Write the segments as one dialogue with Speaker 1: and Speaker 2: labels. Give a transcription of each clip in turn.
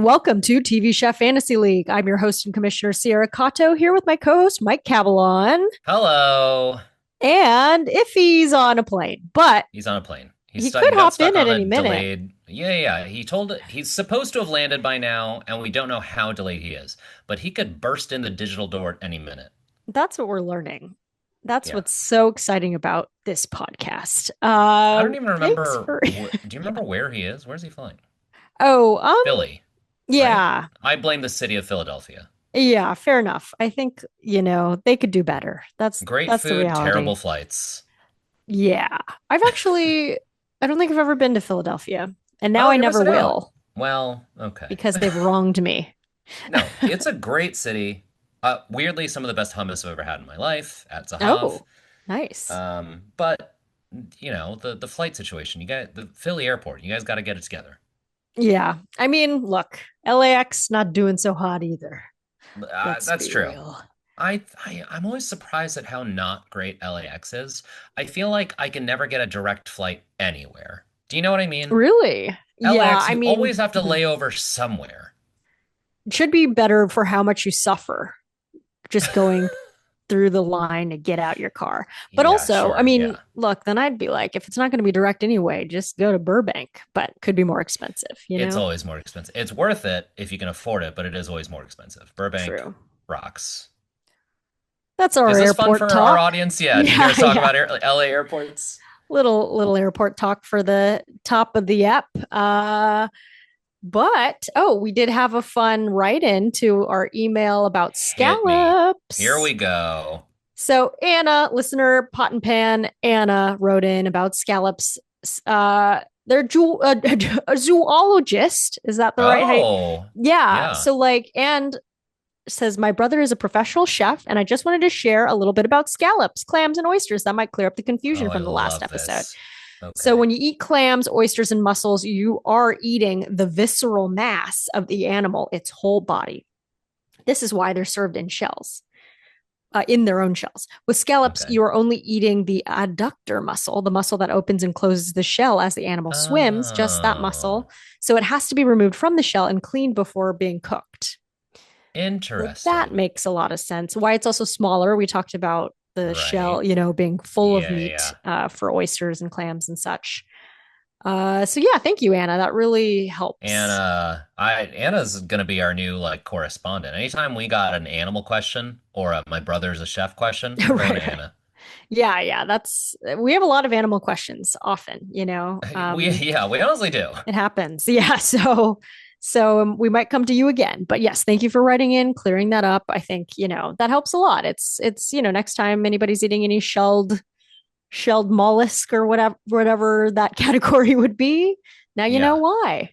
Speaker 1: welcome to TV Chef Fantasy League. I'm your host and commissioner, Sierra Cato, here with my co host, Mike Cavalon.
Speaker 2: Hello.
Speaker 1: And if he's on a plane, but
Speaker 2: He's on a plane.
Speaker 1: he
Speaker 2: He
Speaker 1: could
Speaker 2: got
Speaker 1: hop
Speaker 2: stuck
Speaker 1: in at
Speaker 2: on a
Speaker 1: any minute.
Speaker 2: delayed. Yeah. He's supposed to have landed by now, and we don't know how delayed he is. But he could burst in the digital door at any minute.
Speaker 1: That's what we're learning. That's
Speaker 2: Yeah.
Speaker 1: what's so exciting about this podcast.
Speaker 2: I don't even
Speaker 1: Thanks
Speaker 2: remember.
Speaker 1: for.
Speaker 2: Do you remember where he is? Where's he flying?
Speaker 1: Oh,
Speaker 2: Philly, right?
Speaker 1: yeah.
Speaker 2: I blame the city of Philadelphia.
Speaker 1: Yeah, fair enough. I think, they could do better. That's
Speaker 2: Great
Speaker 1: that's the
Speaker 2: food,
Speaker 1: reality.
Speaker 2: terrible flights.
Speaker 1: Yeah. I don't think I've ever been to Philadelphia. And now
Speaker 2: Oh,
Speaker 1: I
Speaker 2: you're
Speaker 1: never
Speaker 2: missing out.
Speaker 1: will
Speaker 2: Well, okay.
Speaker 1: because they've wronged me.
Speaker 2: No, it's a great city. Weirdly, some of the best hummus I've ever had in my life at Zahav.
Speaker 1: Oh, nice.
Speaker 2: But the flight situation, you got the Philly airport. You guys got to get it together.
Speaker 1: Yeah. I mean, look, LAX not doing so hot either. Let's
Speaker 2: That's
Speaker 1: be
Speaker 2: true.
Speaker 1: real.
Speaker 2: I'm always surprised at how not great LAX is. I feel like I can never get a direct flight anywhere. Do you know what I mean?
Speaker 1: Really? Yeah.
Speaker 2: LAX,
Speaker 1: I
Speaker 2: you
Speaker 1: mean,
Speaker 2: always have to lay over somewhere.
Speaker 1: it should be better for how much you suffer just going through the line to get out your car. But
Speaker 2: Yeah,
Speaker 1: also, I
Speaker 2: sure.
Speaker 1: mean,
Speaker 2: Yeah.
Speaker 1: look, then I'd be like, if it's not going to be direct anyway, just go to Burbank, but could be more expensive, you
Speaker 2: It's
Speaker 1: know?
Speaker 2: always more expensive. It's worth it if you can afford it, but it is always more expensive. Burbank
Speaker 1: True.
Speaker 2: rocks.
Speaker 1: That's our
Speaker 2: Is this fun
Speaker 1: airport
Speaker 2: for our
Speaker 1: talk.
Speaker 2: audience? Yeah. Do you hear
Speaker 1: Yeah,
Speaker 2: us talk
Speaker 1: yeah.
Speaker 2: about LA airports?
Speaker 1: Little airport talk for the top of the app. But we did have a fun write in to our email about
Speaker 2: Hit me. Here
Speaker 1: scallops.
Speaker 2: we go.
Speaker 1: So Anna, listener Pot and Pan, Anna wrote in about scallops. They're a zoologist. Is that the right height?
Speaker 2: Oh,
Speaker 1: Yeah.
Speaker 2: yeah.
Speaker 1: So and says my brother is a professional chef, and I just wanted to share a little bit about scallops, clams, and oysters. That might clear up the
Speaker 2: Oh,
Speaker 1: confusion
Speaker 2: I
Speaker 1: from the last
Speaker 2: love
Speaker 1: episode.
Speaker 2: this.
Speaker 1: So
Speaker 2: Okay.
Speaker 1: when you eat clams, oysters, and mussels, you are eating the visceral mass of the animal, its whole body. This is why they're served in shells, in their own shells. With scallops,
Speaker 2: Okay.
Speaker 1: you are only eating the adductor muscle, the muscle that opens and closes the shell as the animal swims, just that
Speaker 2: Oh,
Speaker 1: muscle. So it has to be removed from the shell and cleaned before being cooked. So that
Speaker 2: interesting.
Speaker 1: makes a lot of sense. Why it's also smaller. We talked about the shell,
Speaker 2: Right.
Speaker 1: being full of
Speaker 2: Yeah,
Speaker 1: meat
Speaker 2: yeah.
Speaker 1: for oysters and clams and such. So yeah, thank you, Anna. That really helps.
Speaker 2: Anna's gonna be our new like correspondent. Anytime we got an animal question or my brother's a chef question, we're going to
Speaker 1: Right, right.
Speaker 2: Anna.
Speaker 1: Yeah, yeah. We have a lot of animal questions often,
Speaker 2: We honestly do.
Speaker 1: it happens. Yeah. So we might come to you again. But yes, thank you for writing in, clearing that up. I think, that helps a lot. It's next time anybody's eating any shelled mollusk or whatever that category would be. Now you know
Speaker 2: Yeah.
Speaker 1: why.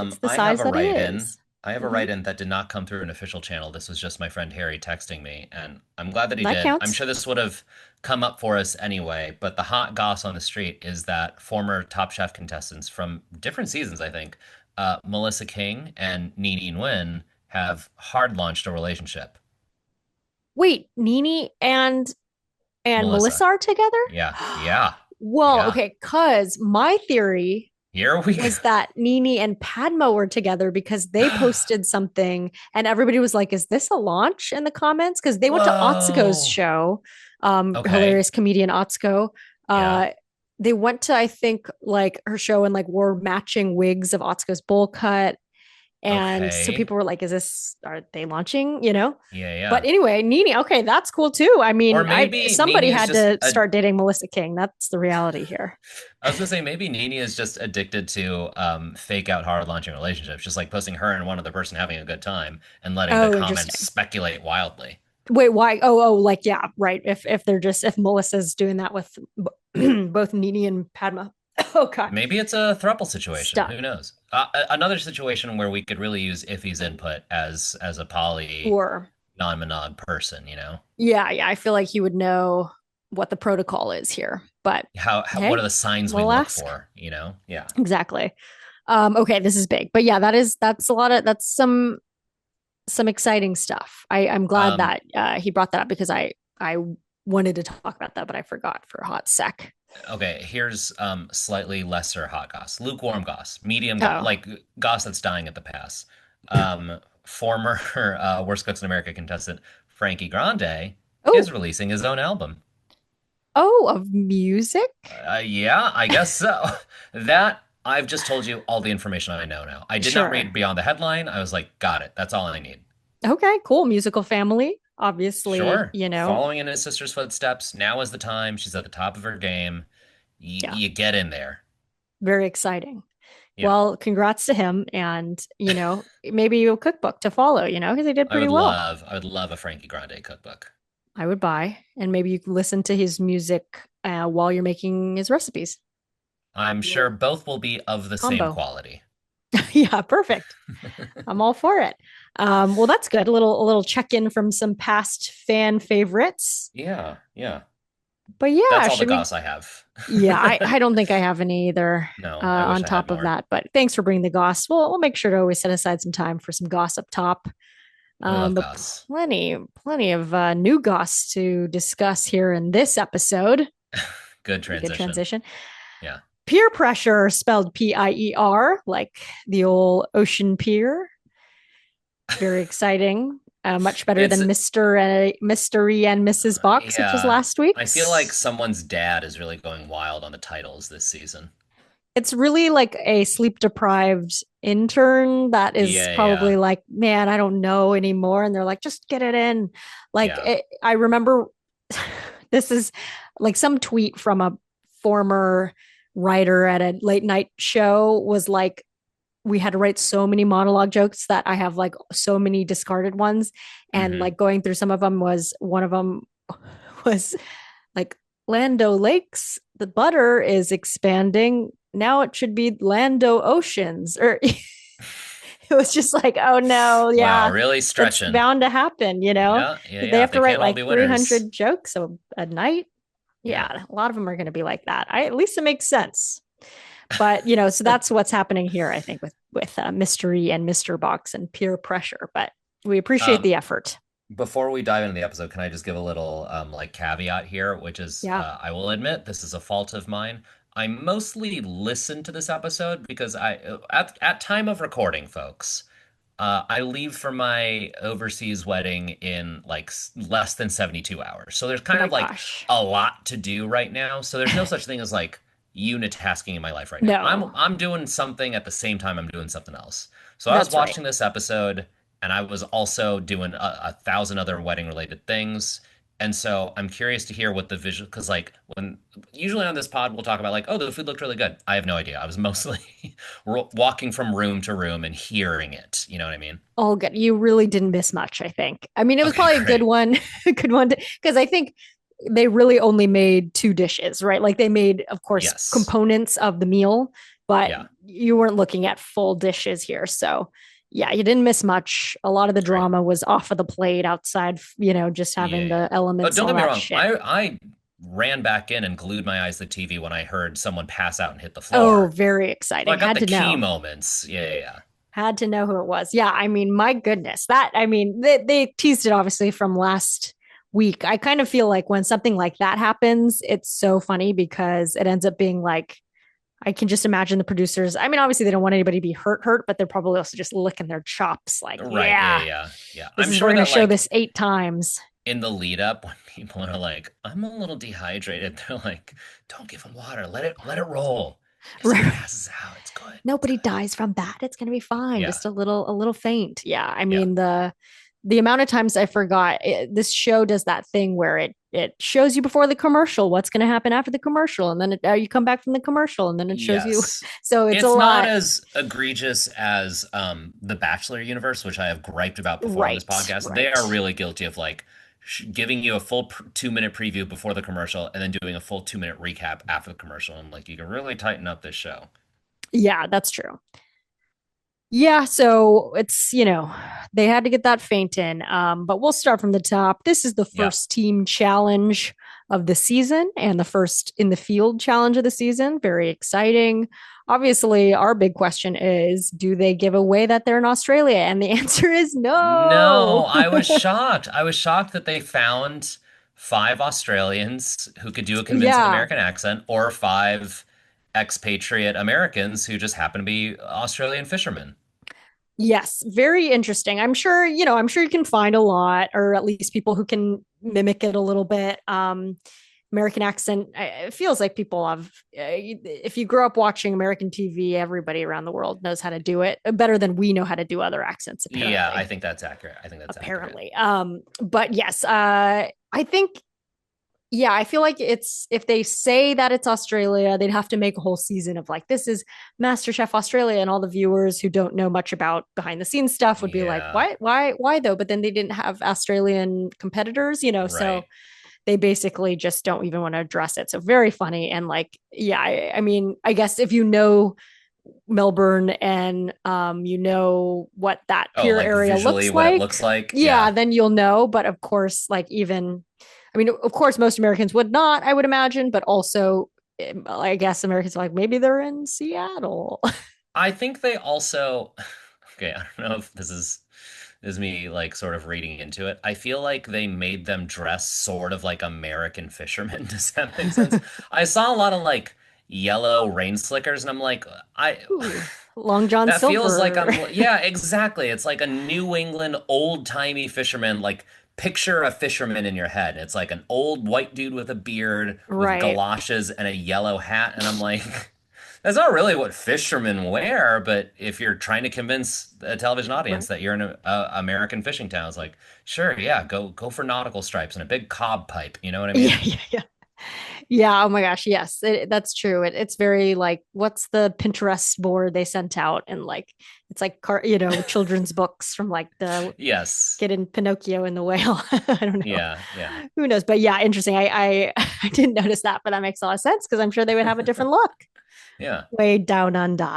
Speaker 1: It's the
Speaker 2: I have
Speaker 1: size
Speaker 2: a
Speaker 1: that it
Speaker 2: write-in.
Speaker 1: is.
Speaker 2: I have a
Speaker 1: Hmm.
Speaker 2: write-in that did not come through an official channel. This was just my friend Harry texting me, and I'm glad that he
Speaker 1: That
Speaker 2: did. I'm
Speaker 1: counts.
Speaker 2: sure this would have come up for us anyway, but the hot goss on the street is that former Top Chef contestants from different seasons, I think, Melissa King and Nene Nguyen have hard launched a relationship.
Speaker 1: Wait, Nini and Melissa
Speaker 2: Melissa.
Speaker 1: are together?
Speaker 2: Yeah, yeah,
Speaker 1: Well,
Speaker 2: yeah.
Speaker 1: okay, cuz my theory
Speaker 2: Here we go.
Speaker 1: was that Nini and Padma were together because they posted something and everybody was like, is this a launch in the comments? Because they went to Otsuko's
Speaker 2: Whoa.
Speaker 1: show,
Speaker 2: Okay.
Speaker 1: hilarious comedian Otsuko.
Speaker 2: Yeah.
Speaker 1: Uh, they went to, I think, like her show and like wore matching wigs of Otsuko's bowl cut. And so
Speaker 2: Okay.
Speaker 1: people were like, are they launching,
Speaker 2: Yeah,
Speaker 1: But
Speaker 2: yeah.
Speaker 1: anyway, Nini, okay, that's cool too. I
Speaker 2: Or
Speaker 1: mean, I
Speaker 2: maybe Nene
Speaker 1: somebody
Speaker 2: is
Speaker 1: had
Speaker 2: just
Speaker 1: to
Speaker 2: a
Speaker 1: start dating Melissa King. That's the reality here.
Speaker 2: I was gonna say maybe Nene is just addicted to fake out hard launching relationships, just like posting her and one other person having a good time and letting the
Speaker 1: Oh,
Speaker 2: comments
Speaker 1: interesting.
Speaker 2: speculate wildly.
Speaker 1: Wait, why? Oh, like yeah, right. If Melissa's doing that with both Nini and Padma. Oh God,
Speaker 2: Maybe it's a throuple situation.
Speaker 1: stop.
Speaker 2: Who knows? Another situation where we could really use Iffy's input as a poly
Speaker 1: Or
Speaker 2: non-monog person, you know?
Speaker 1: yeah, yeah. I feel like he would know what the protocol is here. But
Speaker 2: How what are
Speaker 1: hey,
Speaker 2: the signs we
Speaker 1: we'll
Speaker 2: look
Speaker 1: ask.
Speaker 2: for, you know? Yeah.
Speaker 1: Exactly. Okay, this is big, but yeah, that's a lot of that's some exciting stuff. I'm glad
Speaker 2: Um,
Speaker 1: that he brought that up because I wanted to talk about that, but I forgot for a hot sec.
Speaker 2: okay, here's slightly lesser hot goss. Lukewarm goss, medium goss,
Speaker 1: Oh,
Speaker 2: like goss that's dying at the pass. Former Worst Cooks in America contestant Frankie Grande is
Speaker 1: Oh,
Speaker 2: releasing his own album.
Speaker 1: oh, of music?
Speaker 2: Yeah, I guess so. That I've just told you all the information I know now. I did not
Speaker 1: Sure.
Speaker 2: read beyond the headline. I was like, got it. That's all I need.
Speaker 1: Okay, cool. Musical family. Obviously,
Speaker 2: Sure. Following in his sister's footsteps. Now is the time. She's at the top of her game.
Speaker 1: yeah,
Speaker 2: You get in there.
Speaker 1: very exciting.
Speaker 2: Yeah.
Speaker 1: Well, congrats to him and, maybe a cookbook to follow, because he did pretty well.
Speaker 2: I would love a Frankie Grande cookbook.
Speaker 1: I would buy, and maybe you can listen to his music while you're making his recipes.
Speaker 2: I'm sure
Speaker 1: Little
Speaker 2: both will be of the same
Speaker 1: combo.
Speaker 2: quality.
Speaker 1: Yeah, perfect. I'm all for it. Well, that's good. A little check in from some past fan favorites.
Speaker 2: Yeah, yeah.
Speaker 1: But
Speaker 2: That's
Speaker 1: yeah,
Speaker 2: all the
Speaker 1: should we?
Speaker 2: goss I have.
Speaker 1: Yeah, I don't think I have any either.
Speaker 2: No, I wish
Speaker 1: On
Speaker 2: I had
Speaker 1: top of
Speaker 2: more.
Speaker 1: that, but thanks for bringing the goss. We'll make sure to always set aside some time for some gossip top.
Speaker 2: We love
Speaker 1: But
Speaker 2: goss.
Speaker 1: plenty of new goss to discuss here in this episode.
Speaker 2: Good
Speaker 1: Pretty good
Speaker 2: transition.
Speaker 1: transition.
Speaker 2: Yeah.
Speaker 1: Peer pressure, spelled Pier, like the old ocean pier. Very exciting. Much better
Speaker 2: It's
Speaker 1: than Mystery and Mrs. Box, which was
Speaker 2: yeah.
Speaker 1: last
Speaker 2: I feel like
Speaker 1: week's.
Speaker 2: someone's dad is really going wild on the titles this season.
Speaker 1: It's really like a sleep deprived intern that is
Speaker 2: Yeah,
Speaker 1: probably
Speaker 2: yeah.
Speaker 1: like, man, I don't know anymore. And they're like, just get it in.
Speaker 2: Yeah.
Speaker 1: I remember this is like some tweet from a former writer at a late night show was like, we had to write so many monologue jokes that I have like so many discarded ones. And
Speaker 2: Hmm.
Speaker 1: like going through some of them was one of them was like Lando Lakes, the butter is expanding. Now it should be Lando Oceans. Or it was just like, oh no,
Speaker 2: Wow,
Speaker 1: yeah,
Speaker 2: really
Speaker 1: that's
Speaker 2: stretching.
Speaker 1: bound to happen,
Speaker 2: Yeah, yeah,
Speaker 1: They
Speaker 2: yeah.
Speaker 1: have
Speaker 2: They
Speaker 1: to write
Speaker 2: can't all
Speaker 1: like
Speaker 2: be winners.
Speaker 1: 300 jokes a night.
Speaker 2: Yeah.
Speaker 1: Yeah, a lot of them are going to be like that. At least it makes sense. But, so that's what's happening here, I think, with Mystery and Mr. Box and peer pressure. But we appreciate
Speaker 2: Um,
Speaker 1: the effort.
Speaker 2: Before we dive into the episode, can I just give a little like caveat here, which is
Speaker 1: Yeah.
Speaker 2: I will admit this is a fault of mine. I mostly listened to this episode because at time of recording, folks, I leave for my overseas wedding in like less than 72 hours. So there's
Speaker 1: Oh
Speaker 2: kind
Speaker 1: my
Speaker 2: of like
Speaker 1: gosh.
Speaker 2: a lot to do right now. So there's no such thing as like unitasking in my life right now. I'm
Speaker 1: No,
Speaker 2: I'm doing something at the same time I'm doing something else. So I was
Speaker 1: that's right.
Speaker 2: watching this episode and I was also doing a thousand other wedding related things. And so I'm curious to hear what the visual, because like when usually on this pod we'll talk about like, oh, the food looked really good. I have no idea. I was mostly walking from room to room and hearing it. You know what I mean?
Speaker 1: All good. You really didn't miss much, I think. I mean, it was
Speaker 2: Okay,
Speaker 1: probably a good
Speaker 2: great.
Speaker 1: one, a good one because I think they really only made two dishes, right? Like they made, of course,
Speaker 2: Yes.
Speaker 1: components of the meal, but
Speaker 2: Yeah.
Speaker 1: you weren't looking at full dishes here. So, yeah, you didn't miss much. A lot of the
Speaker 2: Great.
Speaker 1: drama was off of the plate outside, just
Speaker 2: Yeah,
Speaker 1: having
Speaker 2: yeah.
Speaker 1: the
Speaker 2: Oh,
Speaker 1: elements,
Speaker 2: don't
Speaker 1: all
Speaker 2: get me
Speaker 1: that
Speaker 2: wrong.
Speaker 1: shit.
Speaker 2: I ran back in and glued my eyes to the TV when I heard someone pass out and hit the
Speaker 1: Oh,
Speaker 2: floor.
Speaker 1: very
Speaker 2: So I
Speaker 1: exciting.
Speaker 2: got
Speaker 1: Had
Speaker 2: the
Speaker 1: to
Speaker 2: key
Speaker 1: know.
Speaker 2: moments. Yeah, yeah, yeah.
Speaker 1: Had to know who it was. Yeah, I mean, my goodness. I mean, they teased it obviously from last week. I kind of feel like when something like that happens, it's so funny because it ends up being like, I can just imagine the producers. I mean, obviously they don't want anybody to be hurt, but they're probably also just licking their chops like,
Speaker 2: Right. Yeah,
Speaker 1: yeah,
Speaker 2: yeah, yeah.
Speaker 1: this
Speaker 2: I'm
Speaker 1: is, we're
Speaker 2: sure
Speaker 1: going to
Speaker 2: that
Speaker 1: show
Speaker 2: like
Speaker 1: this 8 times.
Speaker 2: in the lead up when people are like, I'm a little dehydrated, they're like, don't give him water. Let it roll. If someone passes out, it's good. It's
Speaker 1: Nobody
Speaker 2: good.
Speaker 1: dies from that. It's going to be fine.
Speaker 2: Yeah.
Speaker 1: Just a little faint. Yeah. I
Speaker 2: Yeah.
Speaker 1: mean, the amount of times I forgot this show does that thing where it shows you before the commercial what's going to happen after the commercial, and then you come back from the commercial, and then it shows you.
Speaker 2: Yes.
Speaker 1: So it's a
Speaker 2: It's not
Speaker 1: lot.
Speaker 2: as egregious as the Bachelor universe, which I have griped about before on this
Speaker 1: Right.
Speaker 2: podcast. They are
Speaker 1: Right.
Speaker 2: really guilty of like giving you a full 2 minute preview before the commercial and then doing a full 2 minute recap after the commercial. And like, you can really tighten up this show.
Speaker 1: Yeah, that's true. Yeah, so it's, they had to get that feint in. But we'll start from the top. This is the
Speaker 2: Yeah.
Speaker 1: first team challenge of the season and the first in the field challenge of the season. Very exciting. Obviously, our big question is, do they give away that they're in Australia? And the answer is
Speaker 2: No,
Speaker 1: no.
Speaker 2: I was shocked. I was shocked that they found five Australians who could do a convincing
Speaker 1: Yeah.
Speaker 2: American accent or five expatriate Americans who just happen to be Australian fishermen.
Speaker 1: Yes, very interesting. I'm sure, I'm sure you can find a lot, or at least people who can mimic it a little bit. American accent, it feels like people have, if you grew up watching American TV, everybody around the world knows how to do it better than we know how to do other accents,
Speaker 2: Yeah, I
Speaker 1: apparently.
Speaker 2: think that's accurate. I think that's accurate.
Speaker 1: Apparently. But yes, I think yeah, I feel like it's if they say that it's Australia, they'd have to make a whole season of like this is MasterChef Australia, and all the viewers who don't know much about behind the scenes stuff would be like,
Speaker 2: Yeah,
Speaker 1: "What? Why though?" But then they didn't have Australian competitors,
Speaker 2: right.
Speaker 1: so they basically just don't even want to address it. So very funny and like, yeah, I mean, I guess if you know Melbourne and you know what that
Speaker 2: Oh,
Speaker 1: Pier
Speaker 2: like
Speaker 1: area
Speaker 2: visually
Speaker 1: looks
Speaker 2: what it
Speaker 1: like,
Speaker 2: looks like.
Speaker 1: yeah,
Speaker 2: Yeah.
Speaker 1: then you'll know. But of course, like even, I mean, of course, most Americans would not, I would imagine, but also, I guess Americans are like maybe they're in Seattle.
Speaker 2: I think they also, okay, I don't know if this is me like sort of reading into it. I feel like they made them dress sort of like American fishermen. Does that make sense? I saw a lot of like yellow rain slickers, and I'm like, I
Speaker 1: Ooh, Long John
Speaker 2: that feels like
Speaker 1: Silver,
Speaker 2: yeah, exactly. It's like a New England old-timey fisherman. Like picture a fisherman in your head. It's like an old white dude with a beard with
Speaker 1: right?
Speaker 2: galoshes and a yellow hat, and I'm like, that's not really what fishermen wear. But if you're trying to convince a television audience
Speaker 1: Right.
Speaker 2: that you're in a American fishing town, it's like, sure, yeah, go for nautical stripes and a big cob pipe. You know what I
Speaker 1: Yeah,
Speaker 2: mean?
Speaker 1: yeah, yeah. Yeah, oh my gosh, yes, that's true. It's very like, what's the Pinterest board they sent out, and like, it's like children's books from like the
Speaker 2: Yes.
Speaker 1: Kid in Pinocchio and the Whale. I don't know,
Speaker 2: Yeah, yeah.
Speaker 1: who knows, but yeah, interesting. I I didn't notice that, but that makes a lot of sense because I'm sure they would have a different look
Speaker 2: Yeah.
Speaker 1: way down under.
Speaker 2: Oh,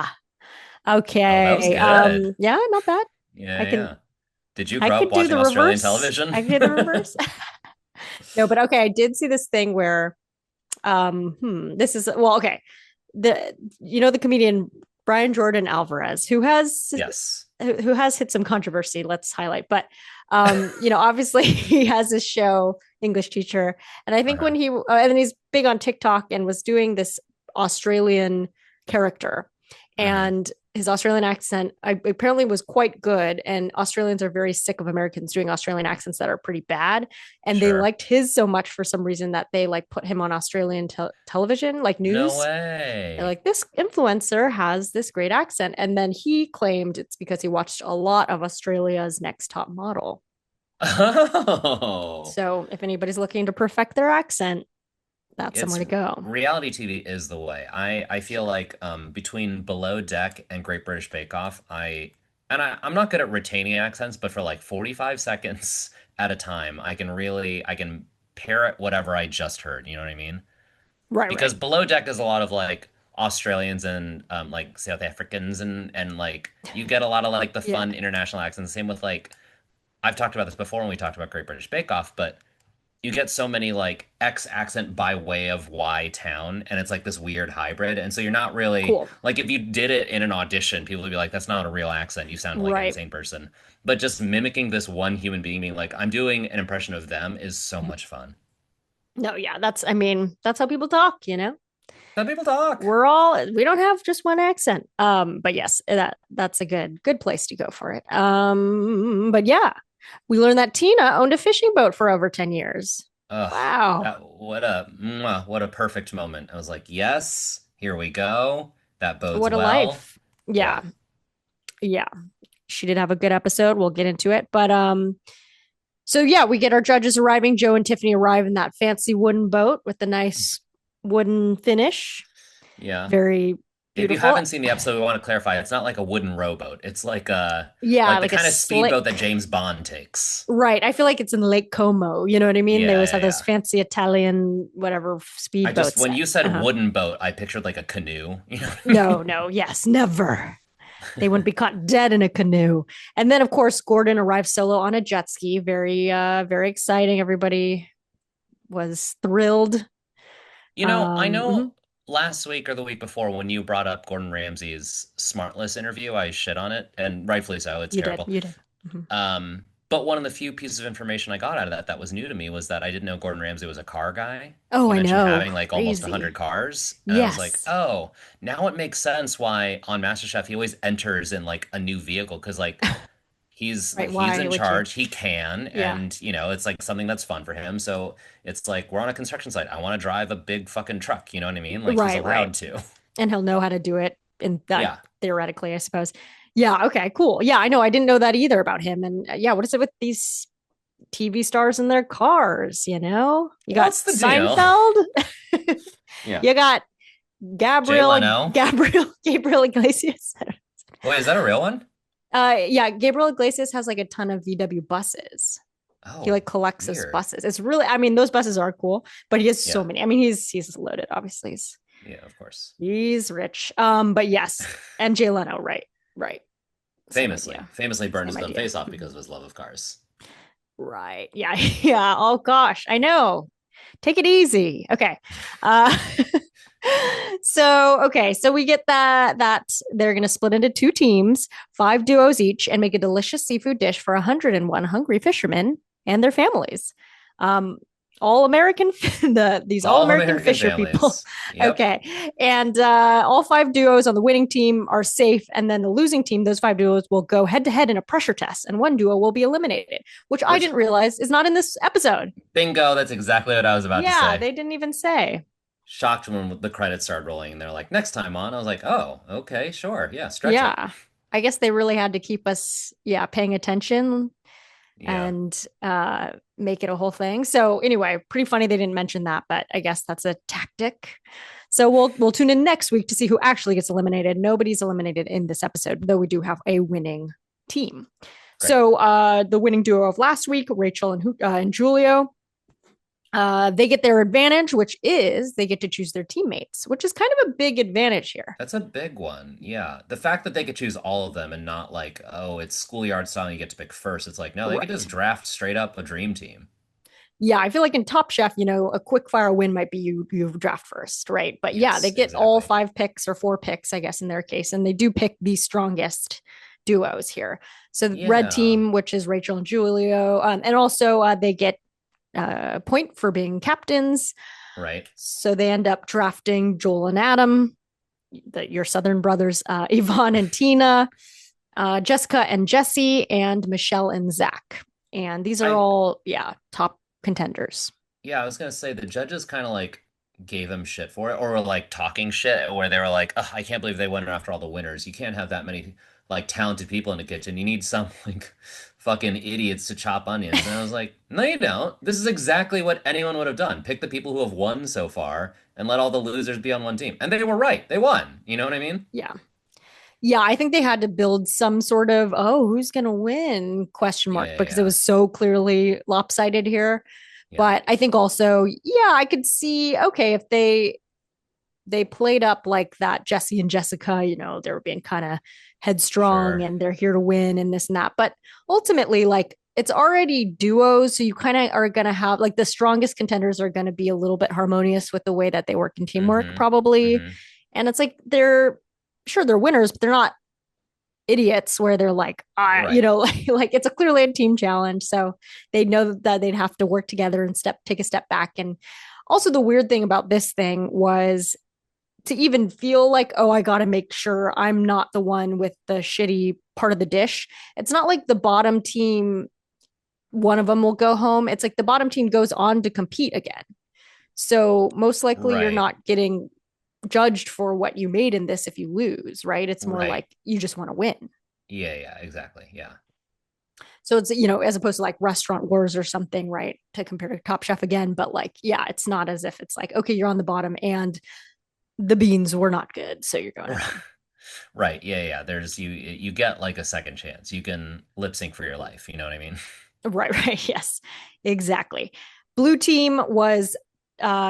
Speaker 2: that was
Speaker 1: Okay,
Speaker 2: good.
Speaker 1: yeah, not bad. I
Speaker 2: Yeah,
Speaker 1: can
Speaker 2: yeah. Did you
Speaker 1: I
Speaker 2: grow up
Speaker 1: could do
Speaker 2: watching
Speaker 1: the
Speaker 2: Australian
Speaker 1: reverse.
Speaker 2: television?
Speaker 1: I could do the reverse. No, but okay, I did see this thing where this is well, okay, the comedian Brian Jordan Alvarez,
Speaker 2: Yes.
Speaker 1: who has hit some controversy, let's highlight. But obviously he has this show, English Teacher, and I think
Speaker 2: Uh-huh.
Speaker 1: and then he's big on TikTok and was doing this Australian character,
Speaker 2: Hmm.
Speaker 1: and his Australian accent apparently was quite good. And Australians are very sick of Americans doing Australian accents that are pretty bad. And they
Speaker 2: Sure.
Speaker 1: liked his so much for some reason that they like put him on Australian television, like
Speaker 2: No
Speaker 1: news. They're
Speaker 2: way.
Speaker 1: like, this influencer has this great accent. And then he claimed it's because he watched a lot of Australia's Next Top Model.
Speaker 2: Oh.
Speaker 1: So if anybody's looking to perfect their accent, that's somewhere
Speaker 2: It's
Speaker 1: to go.
Speaker 2: reality TV is the way. I feel like between Below Deck and Great British Bake Off, I'm not good at retaining accents, but for like 45 seconds at a time, I can parrot whatever I just heard, you know what I mean?
Speaker 1: Right,
Speaker 2: Because
Speaker 1: right.
Speaker 2: Below Deck is a lot of like Australians and like South Africans and like you get a lot of like the
Speaker 1: Yeah,
Speaker 2: fun international accents. Same with like I've talked about this before when we talked about Great British Bake Off, but you get so many like X accent by way of Y town, and it's like this weird hybrid. And so you're not really
Speaker 1: cool.
Speaker 2: like if you did it in an audition, people would be like, "That's not a real accent. You sound like an
Speaker 1: Right.
Speaker 2: insane person." But just mimicking this one human being, being like, "I'm doing an impression of them," is so much fun.
Speaker 1: No, yeah, I mean, that's how people talk.
Speaker 2: Some people talk.
Speaker 1: We don't have just one accent. But yes, that's a good place to go for it. But yeah, we learned that Tina owned a fishing boat for over 10 years.
Speaker 2: Ugh,
Speaker 1: Wow.
Speaker 2: that what a perfect moment. I was like, yes, here we go. That bodes
Speaker 1: What a
Speaker 2: well.
Speaker 1: life. Yeah.
Speaker 2: Yeah.
Speaker 1: Yeah. She did have a good episode. We'll get into it. But so yeah, we get our judges arriving. Joe and Tiffany arrive in that fancy wooden boat with the nice wooden finish.
Speaker 2: Yeah.
Speaker 1: Very
Speaker 2: If you
Speaker 1: beautiful.
Speaker 2: haven't seen the episode, we want to clarify it's not like a wooden rowboat. It's
Speaker 1: Yeah,
Speaker 2: like the
Speaker 1: like a
Speaker 2: kind of speedboat that
Speaker 1: slick.
Speaker 2: James Bond takes.
Speaker 1: Right. I feel like it's in Lake Como. You know what I mean? They
Speaker 2: Yeah,
Speaker 1: always
Speaker 2: yeah,
Speaker 1: have those
Speaker 2: yeah.
Speaker 1: fancy Italian, whatever,
Speaker 2: I just
Speaker 1: speedboats.
Speaker 2: when you said
Speaker 1: Uh-huh.
Speaker 2: wooden boat, I pictured like a canoe. You know what I
Speaker 1: No,
Speaker 2: mean?
Speaker 1: no, yes, never. They wouldn't be caught dead in a canoe. And then, of course, Gordon arrived solo on a jet ski. Very exciting. Everybody was thrilled.
Speaker 2: I
Speaker 1: Mhm.
Speaker 2: know last week or the week before when you brought up Gordon Ramsay's Smartless interview, I shit on it, and rightfully so. It's
Speaker 1: You did.
Speaker 2: terrible.
Speaker 1: You did. Mhm.
Speaker 2: Um, But one of the few pieces of information I got out of that was new to me was that I didn't know Gordon Ramsay was a car guy.
Speaker 1: Oh,
Speaker 2: He
Speaker 1: I
Speaker 2: mentioned
Speaker 1: know.
Speaker 2: having like almost 100
Speaker 1: Crazy.
Speaker 2: cars. And I was like,
Speaker 1: Yes.
Speaker 2: oh, now it makes sense why on MasterChef he always enters in like a new vehicle because like
Speaker 1: Right.
Speaker 2: he's
Speaker 1: Why
Speaker 2: in
Speaker 1: would you?
Speaker 2: charge, he can,
Speaker 1: Yeah.
Speaker 2: and it's like something that's fun for him. So it's like we're on a construction site. I want to drive a big fucking truck, you know what I mean? Like he's
Speaker 1: Right. Right.
Speaker 2: allowed to.
Speaker 1: And he'll know how to do it in that
Speaker 2: Yeah.
Speaker 1: theoretically, I suppose. Yeah. Okay. Cool. Yeah. I know. I didn't know that either about him. And yeah, what is it with these TV stars in their cars? You got
Speaker 2: What's the deal?
Speaker 1: Seinfeld.
Speaker 2: Yeah.
Speaker 1: You got
Speaker 2: Jay
Speaker 1: Gabriel,
Speaker 2: Leno.
Speaker 1: Gabriel Iglesias.
Speaker 2: Wait, is that a real one?
Speaker 1: Yeah, Gabriel Iglesias has like a ton of VW buses. He
Speaker 2: Oh,
Speaker 1: like collects his
Speaker 2: weird.
Speaker 1: buses. It's really, I mean, those buses are cool, but he has so
Speaker 2: Yeah.
Speaker 1: many. I mean, he's loaded, obviously.
Speaker 2: Yeah, of course.
Speaker 1: He's rich. But yes, and Jay Leno, right, right. Same idea.
Speaker 2: Famously burned his
Speaker 1: Same
Speaker 2: gun
Speaker 1: idea.
Speaker 2: face off because of his love of cars.
Speaker 1: Right. Yeah. Yeah. Oh gosh, I know. Take it easy. Okay. Uh so we get that they're going to split into two teams, five duos each, and make a delicious seafood dish for 101 hungry fishermen and their families. Um, all American, these all
Speaker 2: All
Speaker 1: American
Speaker 2: American
Speaker 1: fisher people.
Speaker 2: families. Yep.
Speaker 1: Okay, and all five duos on the winning team are safe, and then the losing team, those five duos, will go head to head in a pressure test, and one duo will be eliminated, which I
Speaker 2: Which
Speaker 1: didn't realize is not in this episode.
Speaker 2: bingo, that's exactly what I was about to
Speaker 1: Yeah,
Speaker 2: say.
Speaker 1: they didn't even say.
Speaker 2: Shocked when the credits started rolling and they're like, next time on. I was like, oh, okay, sure. Yeah, stretch it.
Speaker 1: Yeah. I guess they really had to keep us, yeah, paying attention
Speaker 2: Yeah,
Speaker 1: and make it a whole thing. So anyway, pretty funny they didn't mention that, but I guess that's a tactic. So we'll tune in next week to see who actually gets eliminated. Nobody's eliminated in this episode, though we do have a winning team.
Speaker 2: great.
Speaker 1: So the winning duo of last week, Rachel and Julio, they get their advantage, which is they get to choose their teammates, which is kind of a big advantage here.
Speaker 2: That's a big one. Yeah. The fact that they could choose all of them and not like, oh, it's schoolyard style, you get to pick first. It's like, no, they could
Speaker 1: Right.
Speaker 2: just draft straight up a dream team.
Speaker 1: Yeah, I feel like in Top Chef, a quick fire win might be you draft first, right? But yeah, they
Speaker 2: Yes,
Speaker 1: get all
Speaker 2: exactly.
Speaker 1: five picks or four picks, I guess, in their case, and they do pick the strongest duos here. So the red
Speaker 2: Yeah,
Speaker 1: team, which is Rachel and Julio, and also they get a point for being captains.
Speaker 2: right.
Speaker 1: So they end up drafting Joel and Adam, your Southern brothers, Yvonne and Tina, Jessica and Jesse, and Michelle and Zach. And these are
Speaker 2: I
Speaker 1: all, yeah, top contenders.
Speaker 2: Yeah, I was gonna say the judges kind of like gave them shit for it, or were like talking shit, where they were like, "Ugh, I can't believe they went after all the winners. You can't have that many like talented people in the kitchen. You need some like fucking idiots to chop onions." And I was like, "No, you don't. This is exactly what anyone would have done. Pick the people who have won so far and let all the losers be on one team." And they were right. They won. You know what I mean?
Speaker 1: Yeah. Yeah, I think they had to build some sort of, oh, who's going to win question
Speaker 2: Yeah,
Speaker 1: mark
Speaker 2: yeah,
Speaker 1: because it
Speaker 2: yeah.
Speaker 1: was so clearly lopsided here.
Speaker 2: Yeah.
Speaker 1: But I think also, yeah, I could see, okay, if they played up like that Jesse and Jessica, they were being kind of headstrong
Speaker 2: Sure.
Speaker 1: and they're here to win and this and that. But ultimately, like it's already duos. So you kind of are going to have like the strongest contenders are going to be a little bit harmonious with the way that they work in teamwork,
Speaker 2: Mm-hmm.
Speaker 1: probably.
Speaker 2: Mm-hmm.
Speaker 1: And it's like they're winners, but they're not idiots where they're like,
Speaker 2: Right.
Speaker 1: like it's a clearly a team challenge. So they know that they'd have to work together and take a step back. And also the weird thing about this thing was to even feel like, oh, I got to make sure I'm not the one with the shitty part of the dish. It's not like the bottom team, one of them will go home. It's like the bottom team goes on to compete again. So most likely you're
Speaker 2: Right.
Speaker 1: not getting judged for what you made in this if you lose, right? It's more
Speaker 2: Right.
Speaker 1: like you just want to win.
Speaker 2: Yeah, yeah, exactly. Yeah.
Speaker 1: So it's, as opposed to like Restaurant Wars or something, right? To compare to Top Chef again. But like, yeah, it's not as if it's like, okay, you're on the bottom and the beans were not good. So you're going home.
Speaker 2: Right. Yeah, yeah. There's you get like a second chance. You can lip sync for your life, you know what I mean?
Speaker 1: Right, right. Yes, exactly. Blue team was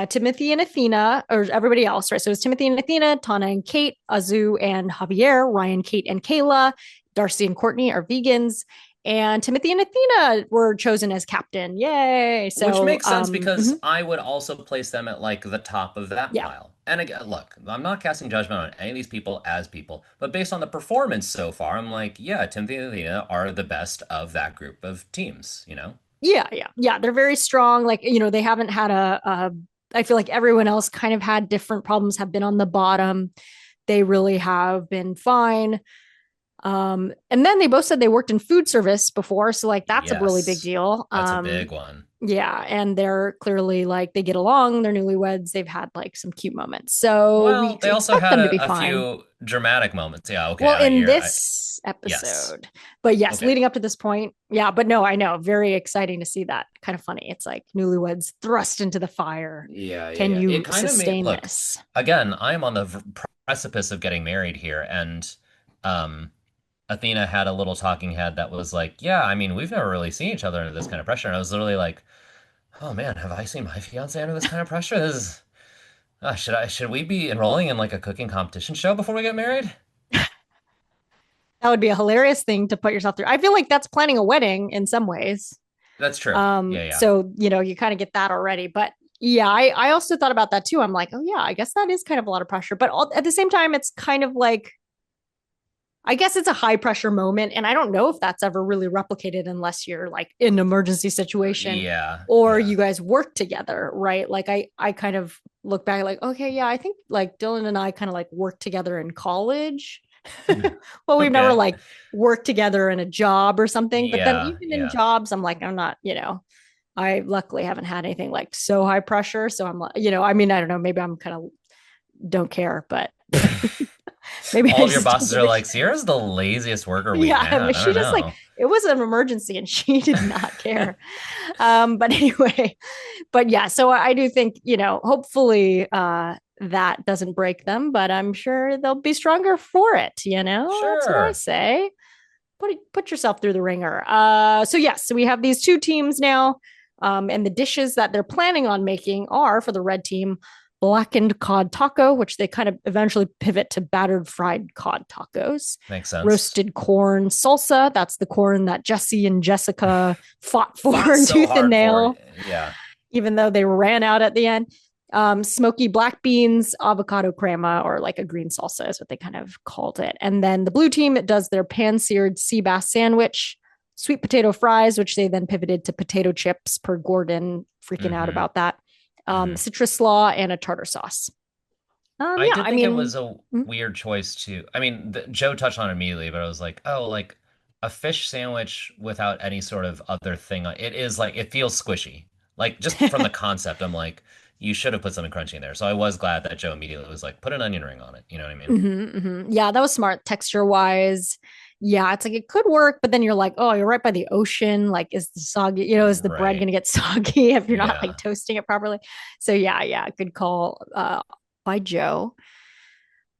Speaker 1: Timothy and Athena, or everybody else, right? So it was Timothy and Athena, Tana and Kate, Azu and Javier, Ryan, Kate, and Kayla, Darcy and Courtney are vegans, and Timothy and Athena were chosen as captain. Yay!
Speaker 2: Which
Speaker 1: So,
Speaker 2: makes sense because
Speaker 1: mhm.
Speaker 2: I would also place them at like the top of that
Speaker 1: Yeah,
Speaker 2: pile. And again, look, I'm not casting judgment on any of these people as people, but based on the performance so far, I'm like, yeah, Timothy and Athena are the best of that group of teams, you know?
Speaker 1: yeah. They're very strong. Like, they haven't had I feel like everyone else kind of had different problems, have been on the bottom. They really have been fine. And then they both said they worked in food service before. So, like, that's a really big
Speaker 2: Yes,
Speaker 1: deal.
Speaker 2: that's a big one.
Speaker 1: Yeah. And they're clearly like, they get along. They're newlyweds. They've had like some cute moments. So, we
Speaker 2: Well, they also
Speaker 1: expect
Speaker 2: had
Speaker 1: them to be
Speaker 2: a
Speaker 1: fine.
Speaker 2: few dramatic moments. Yeah, okay,
Speaker 1: Well, in
Speaker 2: you're,
Speaker 1: this
Speaker 2: yes,
Speaker 1: episode, but yes,
Speaker 2: okay.
Speaker 1: leading up to this point, yeah, but no, I know, very exciting to see that. Kind of funny. It's like newlyweds thrust into the fire. Can
Speaker 2: Yeah. It
Speaker 1: you
Speaker 2: kind of made,
Speaker 1: sustain
Speaker 2: look,
Speaker 1: this?
Speaker 2: again, I'm on the precipice of getting married here, and um, Athena had a little talking head that was like, yeah, I mean, we've never really seen each other under this kind of pressure. And I was literally like, oh man, have I seen my fiance under this kind of pressure? This is, should we be enrolling in like a cooking competition show before we get married?
Speaker 1: That would be a hilarious thing to put yourself through. I feel like that's planning a wedding in some ways.
Speaker 2: That's true. Yeah.
Speaker 1: So you kind of get that already. But yeah, I also thought about that too. I'm like, oh yeah, I guess that is kind of a lot of pressure. But at the same time, it's kind of like, I guess it's a high pressure moment. And I don't know if that's ever really replicated unless you're like in an emergency situation or
Speaker 2: Yeah.
Speaker 1: you guys work together, right? Like I kind of look back like, okay, yeah, I think like Dylan and I kind of like worked together in college. Well, we've never
Speaker 2: Okay.
Speaker 1: like worked together in a job or something. But then even in
Speaker 2: Yeah.
Speaker 1: jobs, I'm like, I'm not, I luckily haven't had anything like so high pressure. So I'm like, I mean, I don't know, maybe I'm kind of don't care, but maybe
Speaker 2: All
Speaker 1: I
Speaker 2: of your
Speaker 1: just don't
Speaker 2: bosses
Speaker 1: give
Speaker 2: are
Speaker 1: a
Speaker 2: like,
Speaker 1: shit.
Speaker 2: Sierra's the laziest worker we've
Speaker 1: Yeah, I mean,
Speaker 2: had. I
Speaker 1: she
Speaker 2: don't
Speaker 1: just like
Speaker 2: know.
Speaker 1: it was an emergency and she did not care. But anyway, but yeah, so I do think, hopefully that doesn't break them, but I'm sure they'll be stronger for it. That's what I
Speaker 2: Sure.
Speaker 1: say. Put yourself through the ringer. So yes, so we have these two teams now. And the dishes that they're planning on making are for the red team blackened cod taco, which they kind of eventually pivot to battered fried cod tacos,
Speaker 2: Makes sense.
Speaker 1: roasted corn salsa. That's the corn that Jesse and Jessica fought for
Speaker 2: Fought
Speaker 1: in
Speaker 2: so
Speaker 1: tooth and
Speaker 2: hard for
Speaker 1: nail,
Speaker 2: it. Yeah.
Speaker 1: even though they ran out at the end. Smoky black beans, avocado crema, or like a green salsa is what they kind of called it. And then the blue team, it does their pan seared sea bass sandwich, sweet potato fries, which they then pivoted to potato chips per Gordon, freaking out
Speaker 2: hmm
Speaker 1: about that.
Speaker 2: hmm
Speaker 1: Citrus slaw and a tartar sauce.
Speaker 2: I
Speaker 1: Yeah,
Speaker 2: did
Speaker 1: I
Speaker 2: think it
Speaker 1: mean,
Speaker 2: was a
Speaker 1: mm,
Speaker 2: weird choice too. I mean, Joe touched on it immediately, but I was like, oh, like a fish sandwich without any sort of other thing. It is like it feels squishy. Like just from the concept, I'm like, you should have put something crunchy in there. So I was glad that Joe immediately was like, put an onion ring on it. You know what I mean?
Speaker 1: yeah, that was smart texture wise. Yeah, it's like it could work, but then you're like, oh, you're right by the ocean. Like, is the soggy, is the bread going
Speaker 2: Right.
Speaker 1: to get soggy if you're not like
Speaker 2: Yeah.
Speaker 1: toasting it properly? So yeah, good call by Joe.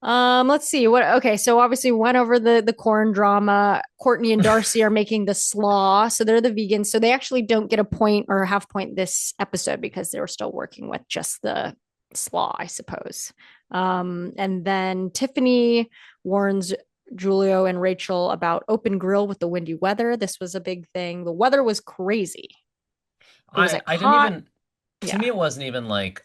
Speaker 1: Let's see what. Okay, so obviously we went over the corn drama. Courtney and Darcy are making the slaw, so they're the vegans. So they actually don't get a point or a half point this episode because they were still working with just the slaw, I suppose. And then Tiffany warns Julio and Rachel about open grill with the windy weather. This was a big thing. The weather was crazy. It was like
Speaker 2: I didn't
Speaker 1: hot.
Speaker 2: even to
Speaker 1: Yeah,
Speaker 2: me it wasn't even like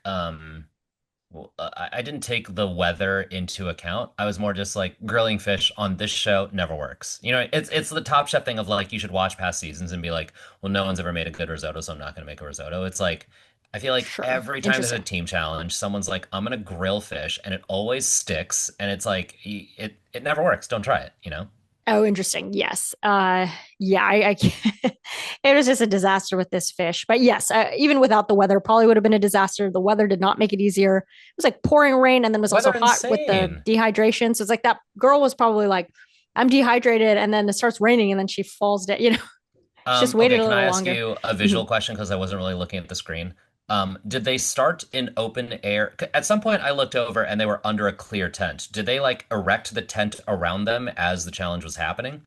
Speaker 2: well, I didn't take the weather into account. I was more just like grilling fish on this show never works. You know, it's the Top Chef thing of like you should watch past seasons and be like, well, no one's ever made a good risotto, so I'm not gonna make a risotto. It's like I feel like
Speaker 1: sure.
Speaker 2: every time there's a
Speaker 1: Interesting.
Speaker 2: team challenge, someone's like, I'm gonna grill fish, and it always sticks, and it's like it never works. Don't try it, you know?
Speaker 1: Oh, interesting. Yes. Yeah, I can't. It was just a disaster with this fish. But yes, even without the weather, probably would have been a disaster. The weather did not make it easier. It was like pouring rain and then was also
Speaker 2: Weather
Speaker 1: hot with the
Speaker 2: insane.
Speaker 1: dehydration. So it's like that girl was probably like, I'm dehydrated. And then it starts raining and then she falls down. She just waited
Speaker 2: Okay,
Speaker 1: a
Speaker 2: can I
Speaker 1: little
Speaker 2: ask
Speaker 1: longer.
Speaker 2: you a
Speaker 1: Mhm.
Speaker 2: visual question because I wasn't really looking at the screen? Did they start in open air? At some point, I looked over and they were under a clear tent. Did they like erect the tent around them as the challenge was happening?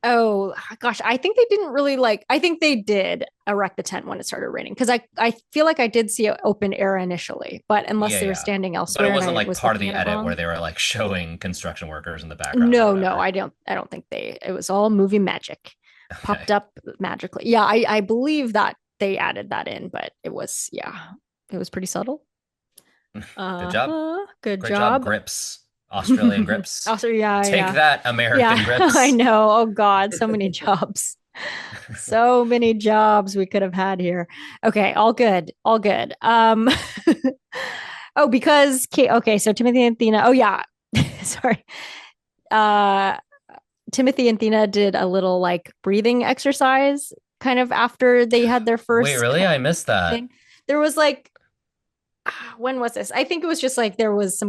Speaker 1: Oh gosh, I think they didn't really I think they did erect the tent when it started raining because I feel like I did see it open air initially, but unless they were
Speaker 2: Yeah.
Speaker 1: standing
Speaker 2: But it
Speaker 1: elsewhere and
Speaker 2: wasn't
Speaker 1: I
Speaker 2: like
Speaker 1: was
Speaker 2: part of
Speaker 1: looking
Speaker 2: the
Speaker 1: at it
Speaker 2: edit where
Speaker 1: wrong.
Speaker 2: they were like showing construction workers in the background or
Speaker 1: No,
Speaker 2: whatever.
Speaker 1: I don't think it was all movie magic.
Speaker 2: Okay.
Speaker 1: popped up magically. Yeah, I believe that they added that in, but it was, yeah, it was pretty subtle.
Speaker 2: Good job.
Speaker 1: Good
Speaker 2: Great job,
Speaker 1: job.
Speaker 2: Grips. Australian Grips.
Speaker 1: Also, yeah,
Speaker 2: Take
Speaker 1: yeah.
Speaker 2: that, American
Speaker 1: Yeah, I
Speaker 2: Grips.
Speaker 1: know. Oh God, so many jobs. So many jobs we could have had here. Okay, all good. All good. Oh, because okay, so Timothy and Athena. Oh yeah. Sorry. Uh Timothy and Athena did a little like breathing exercise kind of after they had their
Speaker 2: Wait,
Speaker 1: first
Speaker 2: really? I missed that.
Speaker 1: thing. There was like when was this? I think it was just like there was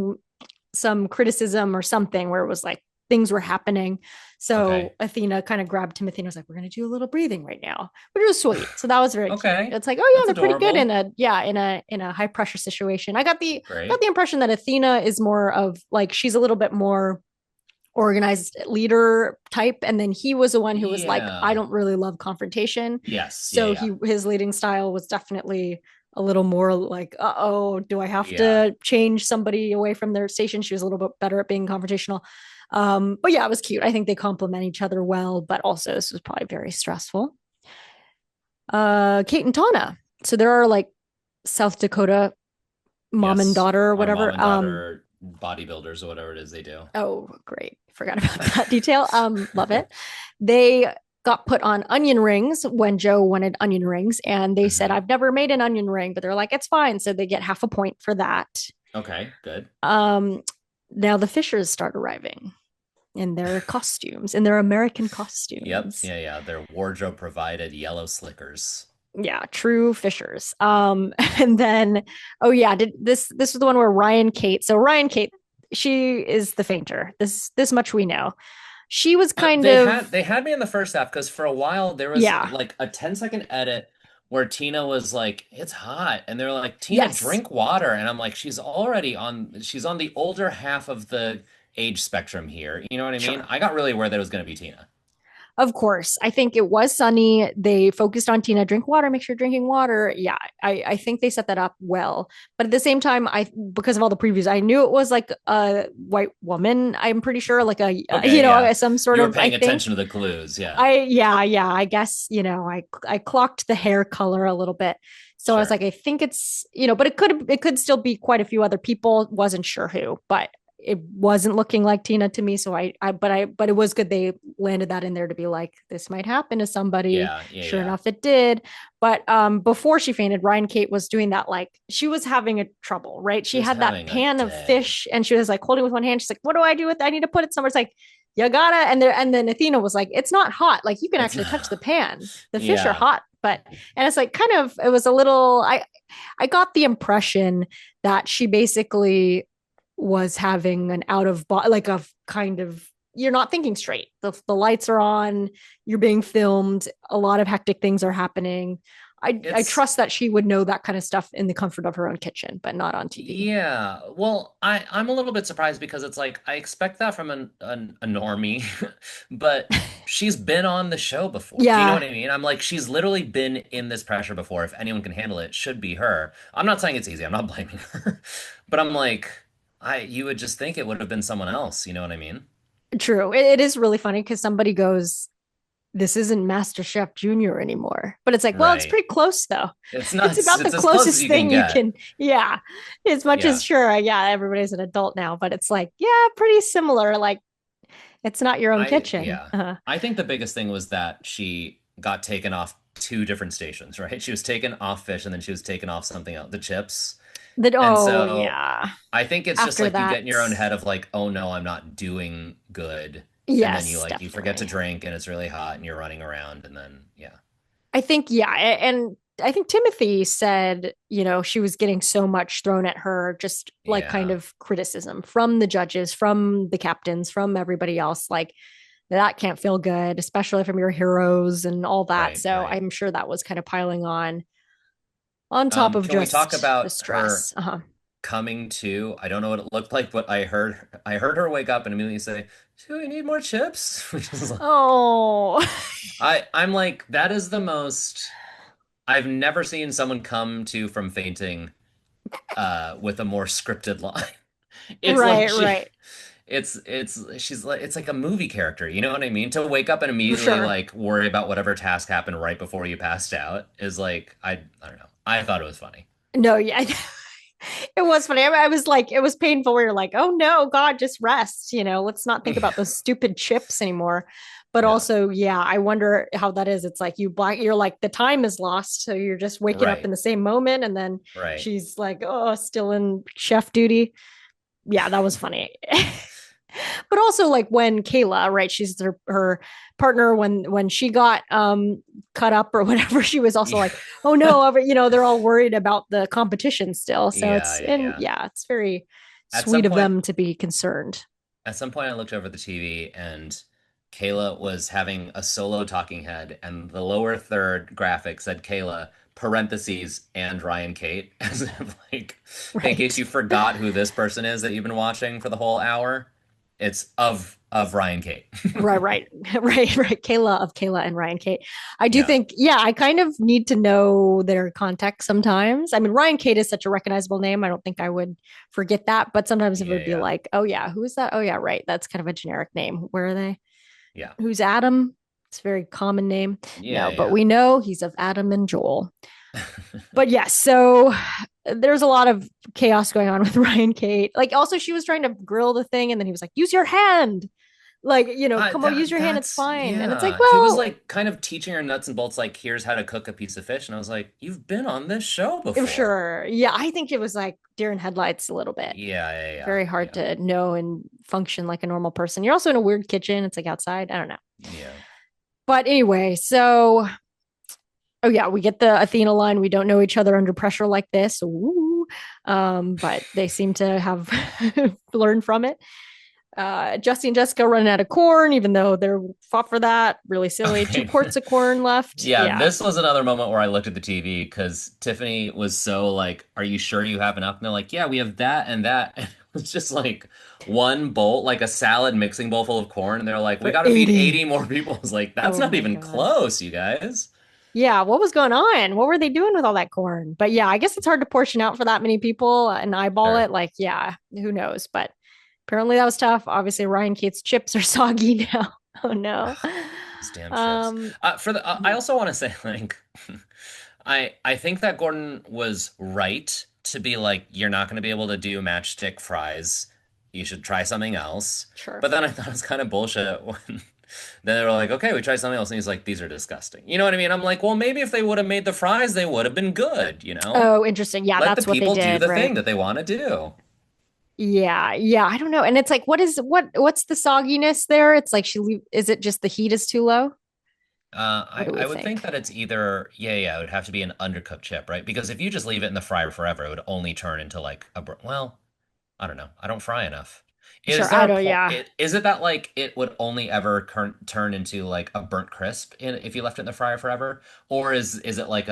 Speaker 1: some criticism or something where it was like things were happening.
Speaker 2: Okay.
Speaker 1: So Athena kind of grabbed Timothy and was like, "We're gonna do a little breathing right now," which was sweet. So that was very cute.
Speaker 2: Okay.
Speaker 1: It's like, oh yeah,
Speaker 2: That's
Speaker 1: they're pretty good in
Speaker 2: adorable.
Speaker 1: a high pressure situation. I got
Speaker 2: Great.
Speaker 1: the impression that Athena is more of like she's a little bit more organized leader type, and then he was the one who was like, I
Speaker 2: Yeah.
Speaker 1: don't really love confrontation.
Speaker 2: Yes. Yeah,
Speaker 1: So
Speaker 2: yeah.
Speaker 1: his leading style was definitely a little more like, oh, do I have
Speaker 2: Yeah.
Speaker 1: to change somebody away from their station? She was a little bit better at being confrontational. But yeah, it was cute. I think they complement each other well, but also this was probably very stressful. Kate and Tana. So there are like South Dakota mom and
Speaker 2: Yes.
Speaker 1: daughter or
Speaker 2: Our mom
Speaker 1: whatever.
Speaker 2: and daughter bodybuilders or whatever it is they do.
Speaker 1: Oh, great. Forgot about that detail. Love it. They got put on onion rings when Joe wanted onion rings, and they said,
Speaker 2: Hmm.
Speaker 1: I've never made an onion ring, but they're like, it's fine. So they get half a point for that.
Speaker 2: Okay, good.
Speaker 1: Um, Now the Fishers start arriving in their costumes, in their American
Speaker 2: Yep.
Speaker 1: costumes.
Speaker 2: Yeah, yeah. Their wardrobe provided yellow slickers.
Speaker 1: Yeah, true Fishers. And then, oh yeah, did this was the one where Ryan Kate. So Ryan Kate, she is the fainter. This much we know. She was kind
Speaker 2: They
Speaker 1: of,
Speaker 2: had they had me in the first half because for a while there was
Speaker 1: yeah,
Speaker 2: like a 10-second edit where Tina was like, "It's hot," and they're like, "Tina,
Speaker 1: yes,
Speaker 2: drink water," and I'm like, she's on the older half of the age spectrum here. You know what I mean?
Speaker 1: sure.
Speaker 2: I got really worried that it was going to be Tina.
Speaker 1: Of course. I think it was sunny. They focused on Tina, drink water, make sure you're drinking water. Yeah, I think they set that up well. But at the same time, because of all the previews, I knew it was like a white woman. I'm pretty sure, like
Speaker 2: Okay, yeah.
Speaker 1: some sort
Speaker 2: You were
Speaker 1: of, I
Speaker 2: paying
Speaker 1: think.
Speaker 2: attention to the clues, yeah.
Speaker 1: Yeah, I guess, I clocked the hair color a little bit. So I was
Speaker 2: Sure.
Speaker 1: like, I think it's, but it could still be quite a few other people. Wasn't sure who, but it wasn't looking like Tina to me. So but it was good they landed that in there to be like, this might happen to somebody.
Speaker 2: Yeah, yeah,
Speaker 1: Sure
Speaker 2: yeah.
Speaker 1: enough, it did. But before she fainted, Ryan Kate was doing that, like she was having a trouble, right?
Speaker 2: She
Speaker 1: She
Speaker 2: was
Speaker 1: had that
Speaker 2: having a
Speaker 1: pan of
Speaker 2: day.
Speaker 1: fish and she was like holding with one hand. She's like, what do I do with it? I need to put it somewhere. It's like, you gotta, and then Athena was like, it's not hot, like you can
Speaker 2: It's
Speaker 1: actually touch the pan, the fish are
Speaker 2: yeah.
Speaker 1: hot. But and it's like kind of, it was a little, I got the impression that she basically was having an out of body, like a kind of, you're not thinking straight, the lights are on, you're being filmed, a lot of hectic things are happening. I
Speaker 2: It's
Speaker 1: trust that she would know that kind of stuff in the comfort of her own kitchen, but not on TV.
Speaker 2: Yeah, well, I'm a little bit surprised because it's like I expect that from a normie, but she's been on the show before. Do you know
Speaker 1: Yeah,
Speaker 2: what I mean? I'm like, she's literally been in this pressure before. If anyone can handle it, it should be her. I'm not saying it's easy. I'm not blaming her, but I'm like, you would just think it would have been someone else. You know what I mean?
Speaker 1: true. It is really funny because somebody goes, this isn't MasterChef Junior anymore. But it's like, well, it's
Speaker 2: Right.
Speaker 1: pretty close though.
Speaker 2: It's
Speaker 1: It's
Speaker 2: nuts.
Speaker 1: about the
Speaker 2: It's as close as
Speaker 1: closest
Speaker 2: you can
Speaker 1: thing you
Speaker 2: get.
Speaker 1: can, yeah. As much as
Speaker 2: Yeah.
Speaker 1: sure, yeah, everybody's an adult now, but it's like, yeah, pretty similar. Like it's not your own kitchen.
Speaker 2: Yeah. I think the biggest thing was that she got taken off two different stations, right? She was taken off fish and then she was taken off something else, the chips. And
Speaker 1: Oh
Speaker 2: so
Speaker 1: yeah.
Speaker 2: I think it's just
Speaker 1: After
Speaker 2: like you
Speaker 1: that,
Speaker 2: get in your own head of like, oh no, I'm not doing good. And then
Speaker 1: yes,
Speaker 2: you forget to
Speaker 1: definitely.
Speaker 2: drink and it's really hot and you're running around and then yeah.
Speaker 1: I think, yeah. And I think Timothy said, she was getting so much thrown at her, just like kind
Speaker 2: Yeah.
Speaker 1: of criticism from the judges, from the captains, from everybody else. Like that can't feel good, especially from your heroes and all that.
Speaker 2: Right,
Speaker 1: So
Speaker 2: right.
Speaker 1: I'm sure that was kind of piling on top of
Speaker 2: Can we talk
Speaker 1: just the
Speaker 2: about her
Speaker 1: stress. Uh-huh.
Speaker 2: coming to? I don't know what it looked like, but I heard her wake up and immediately say, "Do we need more chips?" Which is like,
Speaker 1: Oh,
Speaker 2: I'm like, that is the most I've never seen someone come to from fainting with a more scripted line. It's like
Speaker 1: right, right.
Speaker 2: she's like it's like a movie character, you know what I mean? To wake up and
Speaker 1: For
Speaker 2: immediately
Speaker 1: sure.
Speaker 2: like worry about whatever task happened right before you passed out is like I don't know. I thought it was funny.
Speaker 1: No, yeah. It was funny. I was like, it was painful where you're like, oh no, God, just rest. Let's not think about those stupid chips anymore. But
Speaker 2: Yeah.
Speaker 1: also, yeah, I wonder how that is. It's like you're like, the time is lost. So you're just waking up
Speaker 2: Right.
Speaker 1: in the same moment. And then
Speaker 2: Right.
Speaker 1: she's like, oh, still in chef duty. Yeah, that was funny. But also like when Kayla, right, she's her partner when she got cut up or whatever, she was also
Speaker 2: Yeah.
Speaker 1: like, oh no, they're all worried about the competition still. So
Speaker 2: Yeah, yeah, yeah.
Speaker 1: it's very
Speaker 2: At some
Speaker 1: sweet of
Speaker 2: point
Speaker 1: them to be concerned.
Speaker 2: At some point, I looked over the TV and Kayla was having a solo talking head, and the lower third graphic said Kayla, parentheses, and Ryan Kate, as if like, in case
Speaker 1: Right.
Speaker 2: you forgot who this person is that you've been watching for the whole hour, it's of Ryan Kate.
Speaker 1: Right, right, right. Kayla and Ryan Kate. I do
Speaker 2: Yeah,
Speaker 1: think, yeah, I kind of need to know their context sometimes. I mean, Ryan Kate is such a recognizable name. I don't think I would forget that. But sometimes it
Speaker 2: yeah,
Speaker 1: would be
Speaker 2: yeah,
Speaker 1: like, oh, yeah, who is that? Oh, yeah, right. That's kind of a generic name. Where are they?
Speaker 2: yeah,
Speaker 1: Who's Adam? It's a very common name.
Speaker 2: yeah,
Speaker 1: No, but
Speaker 2: yeah.
Speaker 1: we know he's of Adam and Joel. But yes, so there's a lot of chaos going on with Ryan Kate. Like, also, she was trying to grill the thing, and then he was like, use your hand. Like, come on, use your hand. It's
Speaker 2: That's
Speaker 1: fine. And it's like,
Speaker 2: yeah. He was
Speaker 1: well,
Speaker 2: like kind of teaching her nuts and bolts, like here's how to cook a piece of fish, and I was like, you've been on this show before.
Speaker 1: sure. Yeah, I think it was like deer in headlights a little bit.
Speaker 2: Yeah, yeah, yeah,
Speaker 1: Very hard
Speaker 2: yeah,
Speaker 1: to know and function like a normal person. You're also in a weird kitchen. It's like outside. I don't know.
Speaker 2: yeah.
Speaker 1: But anyway, so oh yeah, we get the Athena line. We don't know each other under pressure like this. Ooh. But they seem to have learned from it. Jesse and Jessica running out of corn, even though they're fought for that. Really silly. Two
Speaker 2: Okay.
Speaker 1: quarts of corn left.
Speaker 2: Yeah,
Speaker 1: Yeah,
Speaker 2: this was another moment where I looked at the TV because Tiffany was so like, "Are you sure you have enough?" And they're like, "Yeah, we have that and that." And it was just like one bowl, like a salad mixing bowl full of corn, and they're like, "We
Speaker 1: for
Speaker 2: got to feed 80
Speaker 1: 80.
Speaker 2: more people." I was like, "That's
Speaker 1: Oh
Speaker 2: not
Speaker 1: my
Speaker 2: even
Speaker 1: God.
Speaker 2: close, you guys."
Speaker 1: Yeah, what was going on? What were they doing with all that corn? But yeah, I guess it's hard to portion out for that many people and eyeball
Speaker 2: Sure.
Speaker 1: it. Like, yeah, who knows? But apparently that was tough. Obviously, Ryan Kate's chips are soggy now. Oh no.
Speaker 2: Ugh, those damn chips.
Speaker 1: Um,
Speaker 2: I also want to say like I think that Gordon was right to be like you're not going to be able to do matchstick fries. You should try something else.
Speaker 1: sure.
Speaker 2: But then I thought it was kind of bullshit when then they were like, okay, we tried something else, and he's like, these are disgusting. You know what I mean? I'm like, well, maybe if they would have made the fries, they would have been good. You know,
Speaker 1: Oh, interesting. Yeah,
Speaker 2: let the
Speaker 1: that's what they
Speaker 2: people do
Speaker 1: did,
Speaker 2: the
Speaker 1: right?
Speaker 2: thing that they want to do.
Speaker 1: Yeah, yeah. I don't know. And it's like, what's the sogginess there? It's like is it just the heat is too low? What do we
Speaker 2: I would think
Speaker 1: think?
Speaker 2: that it's either yeah, it would have to be an undercooked chip, right? Because if you just leave it in the fryer forever, it would only turn into like well, I don't know. I don't fry enough.
Speaker 1: Sure,
Speaker 2: Is there
Speaker 1: I
Speaker 2: a
Speaker 1: don't,
Speaker 2: point?
Speaker 1: yeah.
Speaker 2: Is it that like it would only ever turn into like a burnt crisp if you left it in the fryer forever, or is it like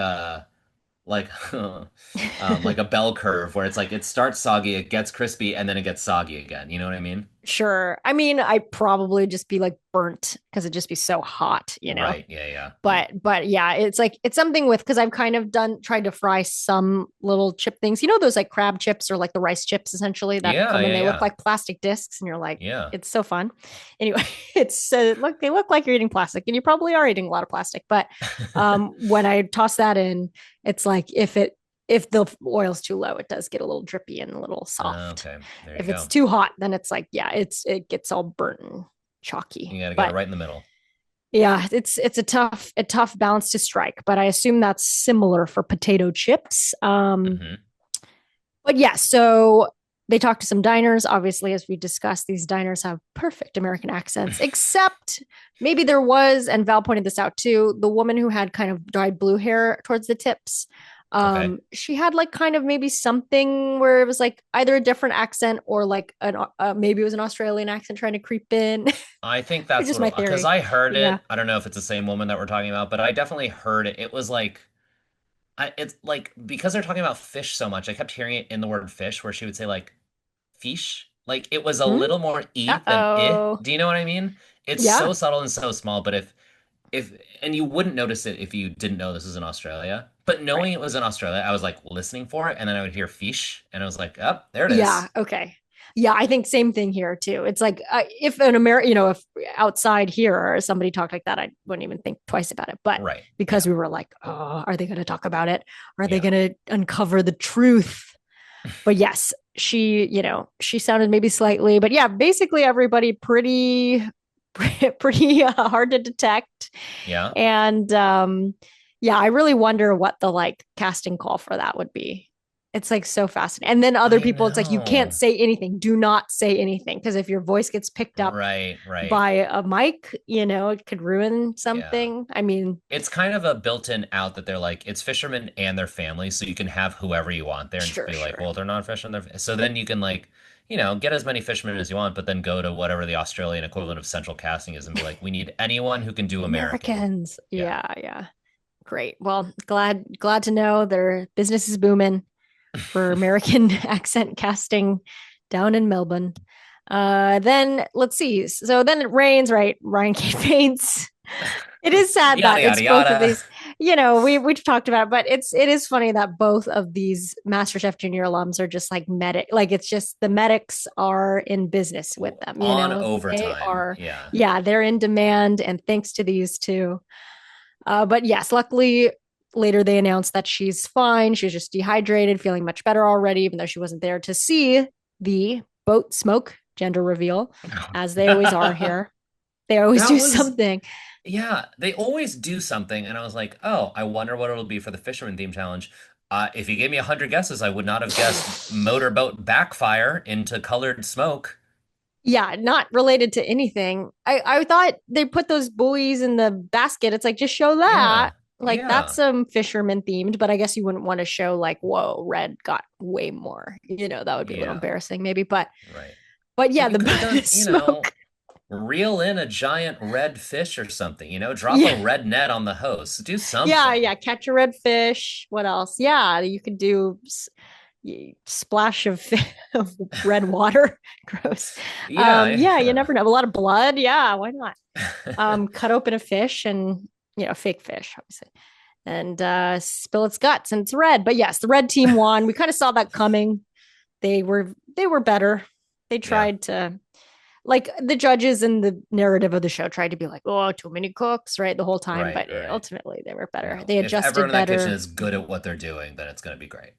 Speaker 2: like a bell curve where it's like it starts soggy, it gets crispy, and then it gets soggy again. You know what I mean?
Speaker 1: Sure. I mean, I probably just be like burnt because it'd just be so hot.
Speaker 2: Right. Yeah. Yeah.
Speaker 1: But yeah, it's like it's something with because I've kind of tried to fry some little chip things. Those like crab chips or like the rice chips essentially that
Speaker 2: Yeah.
Speaker 1: come and
Speaker 2: Yeah.
Speaker 1: they look
Speaker 2: Yeah.
Speaker 1: like plastic discs, and you're like,
Speaker 2: Yeah.
Speaker 1: it's so fun. Anyway, they look like you're eating plastic, and you probably are eating a lot of plastic. But when I toss that in, it's like if the oil's too low, it does get a little drippy and a little soft.
Speaker 2: Okay. There you
Speaker 1: If it's
Speaker 2: go.
Speaker 1: too hot, then it's like, yeah, it gets all burnt and chalky.
Speaker 2: You got to get it
Speaker 1: But
Speaker 2: right in the middle.
Speaker 1: yeah, it's a tough balance to strike. But I assume that's similar for potato chips.
Speaker 2: Hmm.
Speaker 1: But yeah, so they talked to some diners. Obviously, as we discussed, these diners have perfect American accents, except maybe there was, and Val pointed this out too, the woman who had kind of dyed blue hair towards the tips.
Speaker 2: Okay.
Speaker 1: She had like kind of maybe something where it was like either a different accent or like maybe it was an Australian accent trying to creep in.
Speaker 2: I think that's
Speaker 1: Just
Speaker 2: what
Speaker 1: my
Speaker 2: it because
Speaker 1: theory.
Speaker 2: I heard
Speaker 1: But yeah,
Speaker 2: it. I don't know if it's the same woman that we're talking about, but I definitely heard it. It was like it's like because they're talking about fish so much, I kept hearing it in the word fish where she would say like fish. Like it was a
Speaker 1: hmm?
Speaker 2: little more
Speaker 1: Uh
Speaker 2: e than I.
Speaker 1: oh,
Speaker 2: Do you know what I mean? It's
Speaker 1: yeah,
Speaker 2: so subtle and so small, but if and you wouldn't notice it if you didn't know this was in Australia. But
Speaker 1: right.
Speaker 2: knowing it was in Australia, I was like listening for it, and then I would hear fish, and I was like, "Up, oh, there it
Speaker 1: Yeah,
Speaker 2: is."
Speaker 1: okay. Yeah, I think same thing here too. It's like if an American, if outside here or somebody talked like that, I wouldn't even think twice about it. But
Speaker 2: Right.
Speaker 1: because
Speaker 2: Yeah.
Speaker 1: we were like, oh, are they going to talk about it? Are they
Speaker 2: Yeah.
Speaker 1: going to uncover the truth? But yes, she sounded maybe slightly, but yeah, basically everybody pretty, pretty hard to detect.
Speaker 2: Yeah.
Speaker 1: And yeah, I really wonder what the like casting call for that would be. It's like so fascinating. And then other
Speaker 2: I
Speaker 1: people, it's like you can't
Speaker 2: know.
Speaker 1: say anything. Do not say anything because if your voice gets picked up
Speaker 2: Right. Right.
Speaker 1: by a mic, it could ruin
Speaker 2: Yeah.
Speaker 1: something. I mean,
Speaker 2: It's kind of a built-in out that they're like, it's fishermen and their families, so you can have whoever you want there and just
Speaker 1: sure,
Speaker 2: be like,
Speaker 1: sure.
Speaker 2: well, they're not fishing. So then you can like, get as many fishermen as you want, but then go to whatever the Australian equivalent of central casting is and be like, we need anyone who can do American.
Speaker 1: Americans.
Speaker 2: Yeah.
Speaker 1: Yeah, yeah. Great. Well, glad to know their business is booming for American accent casting down in Melbourne. Then let's see. So then it rains, right? Ryan K faints. It is sad
Speaker 2: Yada
Speaker 1: that
Speaker 2: yada
Speaker 1: it's both of
Speaker 2: yada.
Speaker 1: these. We talked about it, but it is funny that both of these MasterChef Junior alums are just like medic. Like it's just the medics are in business with them.
Speaker 2: On
Speaker 1: They
Speaker 2: overtime.
Speaker 1: are.
Speaker 2: Yeah.
Speaker 1: Yeah, they're in demand, and thanks to these two. But yes, luckily later they announced that she's fine. She was just dehydrated, feeling much better already, even though she wasn't there to see the boat smoke gender reveal, as they always are here. They always
Speaker 2: That
Speaker 1: do
Speaker 2: was
Speaker 1: something.
Speaker 2: Yeah, they always do something, and I was like, "Oh, I wonder what it'll be for the fisherman theme challenge." If you gave me 100 guesses, I would not have guessed motorboat backfire into colored smoke.
Speaker 1: Yeah, not related to anything. I thought they put those buoys in the basket. It's like just show that.
Speaker 2: Yeah,
Speaker 1: Like that's
Speaker 2: yeah,
Speaker 1: some fisherman themed, but I guess you wouldn't want to show like, whoa, red got way more. That would be a little
Speaker 2: yeah,
Speaker 1: embarrassing, maybe. But
Speaker 2: right.
Speaker 1: yeah,
Speaker 2: You
Speaker 1: the
Speaker 2: could have done,
Speaker 1: smoke.
Speaker 2: reel in a giant red fish or something, drop a
Speaker 1: Yeah,
Speaker 2: red net on the hose, do
Speaker 1: yeah,
Speaker 2: something.
Speaker 1: yeah. Catch a red fish. What else? Yeah, you could do splash of of red water. Gross.
Speaker 2: Yeah,
Speaker 1: Yeah, you
Speaker 2: yeah.
Speaker 1: never know. A lot of blood. Yeah, why not? Cut open a fish and fake fish, obviously, and spill its guts, and it's red. But yes, the red team won. We kind of saw that coming. They were better. They
Speaker 2: Yeah,
Speaker 1: tried to like the judges in the narrative of the show tried to be like, oh, too many cooks, right, the whole time.
Speaker 2: right,
Speaker 1: But
Speaker 2: right.
Speaker 1: ultimately, they were better.
Speaker 2: No,
Speaker 1: They
Speaker 2: if everyone
Speaker 1: adjusted
Speaker 2: in that kitchen
Speaker 1: better.
Speaker 2: is good at what they're doing, then it's going to be great.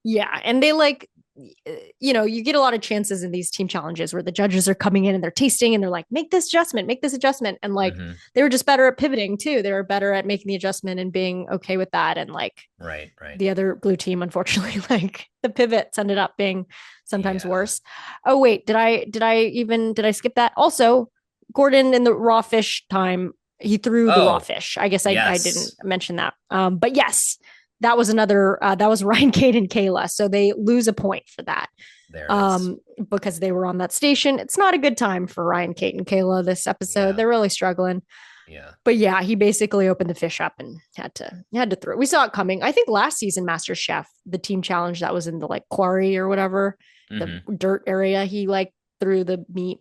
Speaker 1: Yeah, and they like you get a lot of chances in these team challenges where the judges are coming in and they're tasting and they're like, make this adjustment. And like
Speaker 2: Hmm.
Speaker 1: they were just better at pivoting too. They were better at making the adjustment and being okay with that. And like
Speaker 2: Right, right.
Speaker 1: the other blue team, unfortunately, like the pivots ended up being sometimes
Speaker 2: Yeah.
Speaker 1: worse. Oh, wait, did I skip that? Also, Gordon in the raw fish time, he threw the raw
Speaker 2: Oh,
Speaker 1: fish. I guess I didn't
Speaker 2: yes.
Speaker 1: mention that. But yes, that was Ryan, Kate, and Kayla. So they lose a point for that
Speaker 2: There it is.
Speaker 1: because they were on that station. It's not a good time for Ryan, Kate, and Kayla this episode.
Speaker 2: Yeah.
Speaker 1: They're really struggling.
Speaker 2: Yeah.
Speaker 1: But yeah, he basically opened the fish up and had to throw it. We saw it coming. I think last season, MasterChef, the team challenge that was in the like quarry or whatever, the
Speaker 2: Hmm.
Speaker 1: dirt area, he like threw the meat.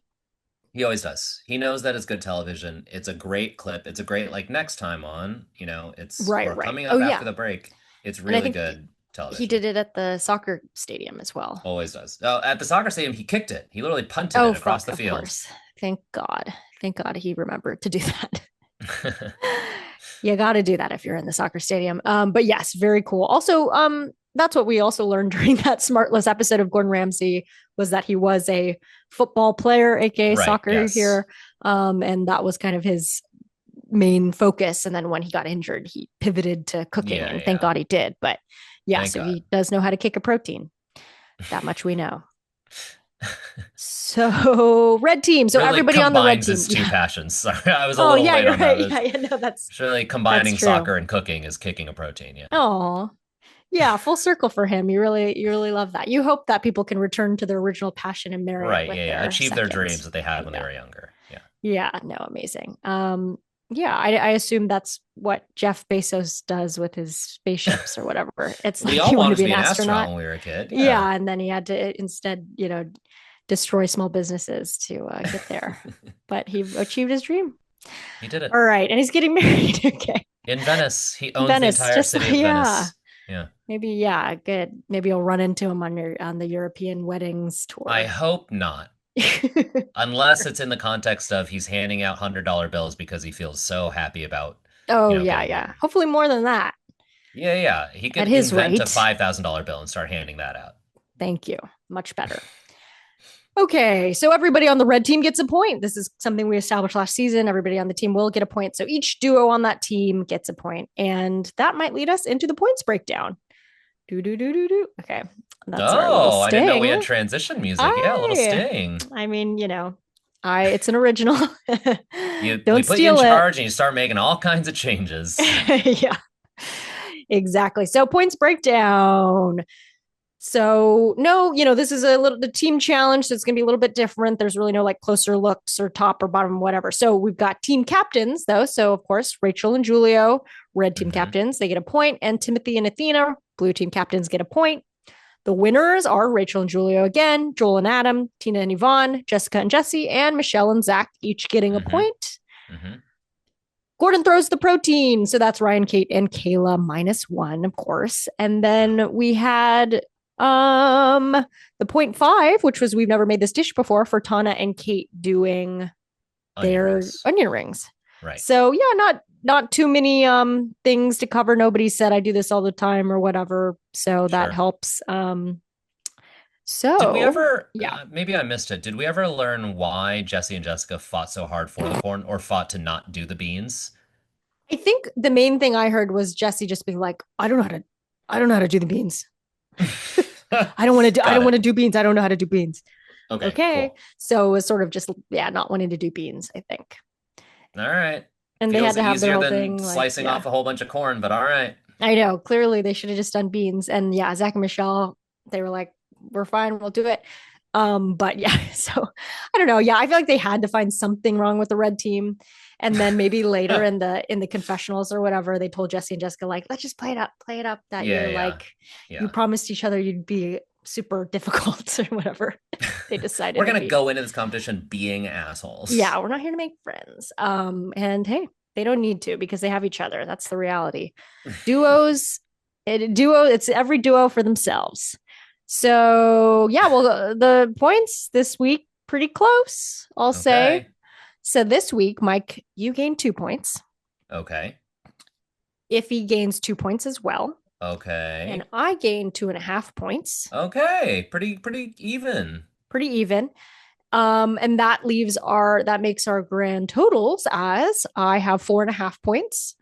Speaker 2: He always does. He knows that it's good television. It's a great clip. It's a great like next time on, it's
Speaker 1: Right,
Speaker 2: or
Speaker 1: right.
Speaker 2: coming
Speaker 1: Oh
Speaker 2: up after
Speaker 1: yeah,
Speaker 2: the break. It's
Speaker 1: and I
Speaker 2: really
Speaker 1: think
Speaker 2: good
Speaker 1: he
Speaker 2: television.
Speaker 1: did it at the soccer stadium as well.
Speaker 2: Always does. Oh, at the soccer stadium, he kicked it. He literally punted
Speaker 1: Oh
Speaker 2: it across
Speaker 1: fuck,
Speaker 2: the
Speaker 1: of
Speaker 2: field.
Speaker 1: course. Thank God he remembered to do that. You got to do that if you're in the soccer stadium. But yes, very cool. Also, that's what we also learned during that Smartless episode of Gordon Ramsay was that he was a football player, aka
Speaker 2: Right.
Speaker 1: soccer
Speaker 2: Yes.
Speaker 1: here, and that was kind of his main focus. And then when he got injured, he pivoted to cooking,
Speaker 2: Yeah.
Speaker 1: and thank
Speaker 2: Yeah.
Speaker 1: God he did. But yeah,
Speaker 2: Thank
Speaker 1: so
Speaker 2: God.
Speaker 1: he does know how to kick a protein. That much we know. So red team. So
Speaker 2: Really
Speaker 1: everybody on the red
Speaker 2: combines
Speaker 1: team.
Speaker 2: his two
Speaker 1: Yeah.
Speaker 2: passions. Sorry, I was a
Speaker 1: Oh
Speaker 2: little
Speaker 1: yeah,
Speaker 2: late
Speaker 1: you're
Speaker 2: on that.
Speaker 1: right.
Speaker 2: It's
Speaker 1: Yeah, yeah. No,
Speaker 2: surely
Speaker 1: that's
Speaker 2: combining
Speaker 1: true.
Speaker 2: soccer and cooking is kicking a protein. Yeah.
Speaker 1: Oh, yeah, full circle for him. You really love that. You hope that people can return to their original passion and marry it
Speaker 2: Right.
Speaker 1: with
Speaker 2: Yeah. Yeah.
Speaker 1: their
Speaker 2: Achieve their
Speaker 1: second.
Speaker 2: dreams that they had when they
Speaker 1: Yeah.
Speaker 2: were younger. Yeah.
Speaker 1: Yeah, no, amazing. Yeah, I assume that's what Jeff Bezos does with his spaceships or whatever. It's
Speaker 2: We
Speaker 1: like
Speaker 2: all
Speaker 1: he wanted
Speaker 2: wanted
Speaker 1: to be
Speaker 2: to
Speaker 1: an
Speaker 2: be an astronaut
Speaker 1: astronaut.
Speaker 2: when we were a kid. Yeah.
Speaker 1: Yeah, and then he had to instead, destroy small businesses to get there. But he achieved his dream.
Speaker 2: He did
Speaker 1: All
Speaker 2: it.
Speaker 1: right, and he's getting married. Okay.
Speaker 2: In Venice. He owns the
Speaker 1: Venice,
Speaker 2: entire
Speaker 1: just
Speaker 2: city
Speaker 1: like,
Speaker 2: of
Speaker 1: yeah.
Speaker 2: Venice. Yeah.
Speaker 1: Maybe, yeah, good. Maybe you'll run into him on your on the European weddings
Speaker 2: I
Speaker 1: tour.
Speaker 2: hope not. Unless it's in the context of he's handing out $100 bills because he feels so happy about,
Speaker 1: Oh, yeah,
Speaker 2: getting
Speaker 1: yeah.
Speaker 2: married.
Speaker 1: Hopefully more than that
Speaker 2: Yeah, yeah. He
Speaker 1: at
Speaker 2: could
Speaker 1: his
Speaker 2: invent a
Speaker 1: rate.
Speaker 2: $5,000 bill and start handing that out.
Speaker 1: Thank you. Much better. Okay, so everybody on the red team gets a point. This is something we established last season. Everybody on the team will get a point. So each duo on that team gets a point, and that might lead us into the points breakdown. Do do do do do. Okay, that's our little
Speaker 2: Oh, I didn't know we
Speaker 1: sting.
Speaker 2: had transition music. Yeah, a little
Speaker 1: I,
Speaker 2: sting.
Speaker 1: I mean, I it's an original.
Speaker 2: We
Speaker 1: Don't
Speaker 2: put you in
Speaker 1: steal it.
Speaker 2: charge and you start making all kinds of changes.
Speaker 1: Yeah, exactly. So points breakdown. So no, this is a little the team challenge, so it's gonna be a little bit different. There's really no like closer looks or top or bottom, whatever. So we've got team captains though. So of course, Rachel and Julio, red team
Speaker 2: Hmm.
Speaker 1: captains, they get a point, and Timothy and Athena, blue team captains, get a point. The winners are Rachel and Julio again, Joel and Adam, Tina and Yvonne, Jessica and Jesse, and Michelle and Zach, each getting a
Speaker 2: Hmm.
Speaker 1: point.
Speaker 2: Hmm.
Speaker 1: Gordon throws the protein. So that's Ryan, Kate, and Kayla -1, of course. And
Speaker 2: Oh,
Speaker 1: then we had um the point five, which was we've never made this dish before for Tana and Kate doing
Speaker 2: onion
Speaker 1: their
Speaker 2: rings.
Speaker 1: onion rings.
Speaker 2: Right.
Speaker 1: So yeah, not too many things to cover. Nobody said I do this all the time or whatever. So that
Speaker 2: Sure.
Speaker 1: helps.
Speaker 2: Did we
Speaker 1: So
Speaker 2: ever,
Speaker 1: yeah.
Speaker 2: maybe I missed it. Did we ever learn why Jesse and Jessica fought so hard for the corn or fought to not do the beans?
Speaker 1: I think the main thing I heard was Jesse just being like, I don't know how to do the beans. I
Speaker 2: Got
Speaker 1: don't want
Speaker 2: it.
Speaker 1: to do beans. I don't know how to do beans.
Speaker 2: Okay,
Speaker 1: Okay.
Speaker 2: cool.
Speaker 1: So it was sort of just, yeah, not wanting to do beans, I think.
Speaker 2: All right.
Speaker 1: And they had
Speaker 2: Feels
Speaker 1: to have their
Speaker 2: easier
Speaker 1: whole
Speaker 2: than
Speaker 1: thing like,
Speaker 2: slicing
Speaker 1: yeah,
Speaker 2: off a whole bunch of corn, but all right.
Speaker 1: I know. Clearly they should have just done beans. And yeah, Zach and Michelle, they were like, we're fine, we'll do it. But yeah, so I don't know. Yeah, I feel like they had to find something wrong with the red team. And then maybe later in the confessionals or whatever, they told Jesse and Jessica, like, let's just play it up that
Speaker 2: Yeah,
Speaker 1: you're
Speaker 2: yeah,
Speaker 1: like, you
Speaker 2: yeah.
Speaker 1: promised each other you'd be super difficult or whatever they decided
Speaker 2: We're
Speaker 1: to
Speaker 2: gonna
Speaker 1: be.
Speaker 2: go into this competition being assholes.
Speaker 1: Yeah, we're not here to make friends. And hey, they don't need to because they have each other. That's the reality. Duos, it's every duo for themselves. So yeah, well, the points this week pretty close, I'll say.
Speaker 2: Okay.
Speaker 1: So this week, Mike, you gain 2 points.
Speaker 2: Okay.
Speaker 1: Iffy gains 2 points as well, and
Speaker 2: Okay.
Speaker 1: I gain 2.5 points.
Speaker 2: Okay. Pretty even.
Speaker 1: Pretty even. And that makes our grand totals as I have 4.5 points.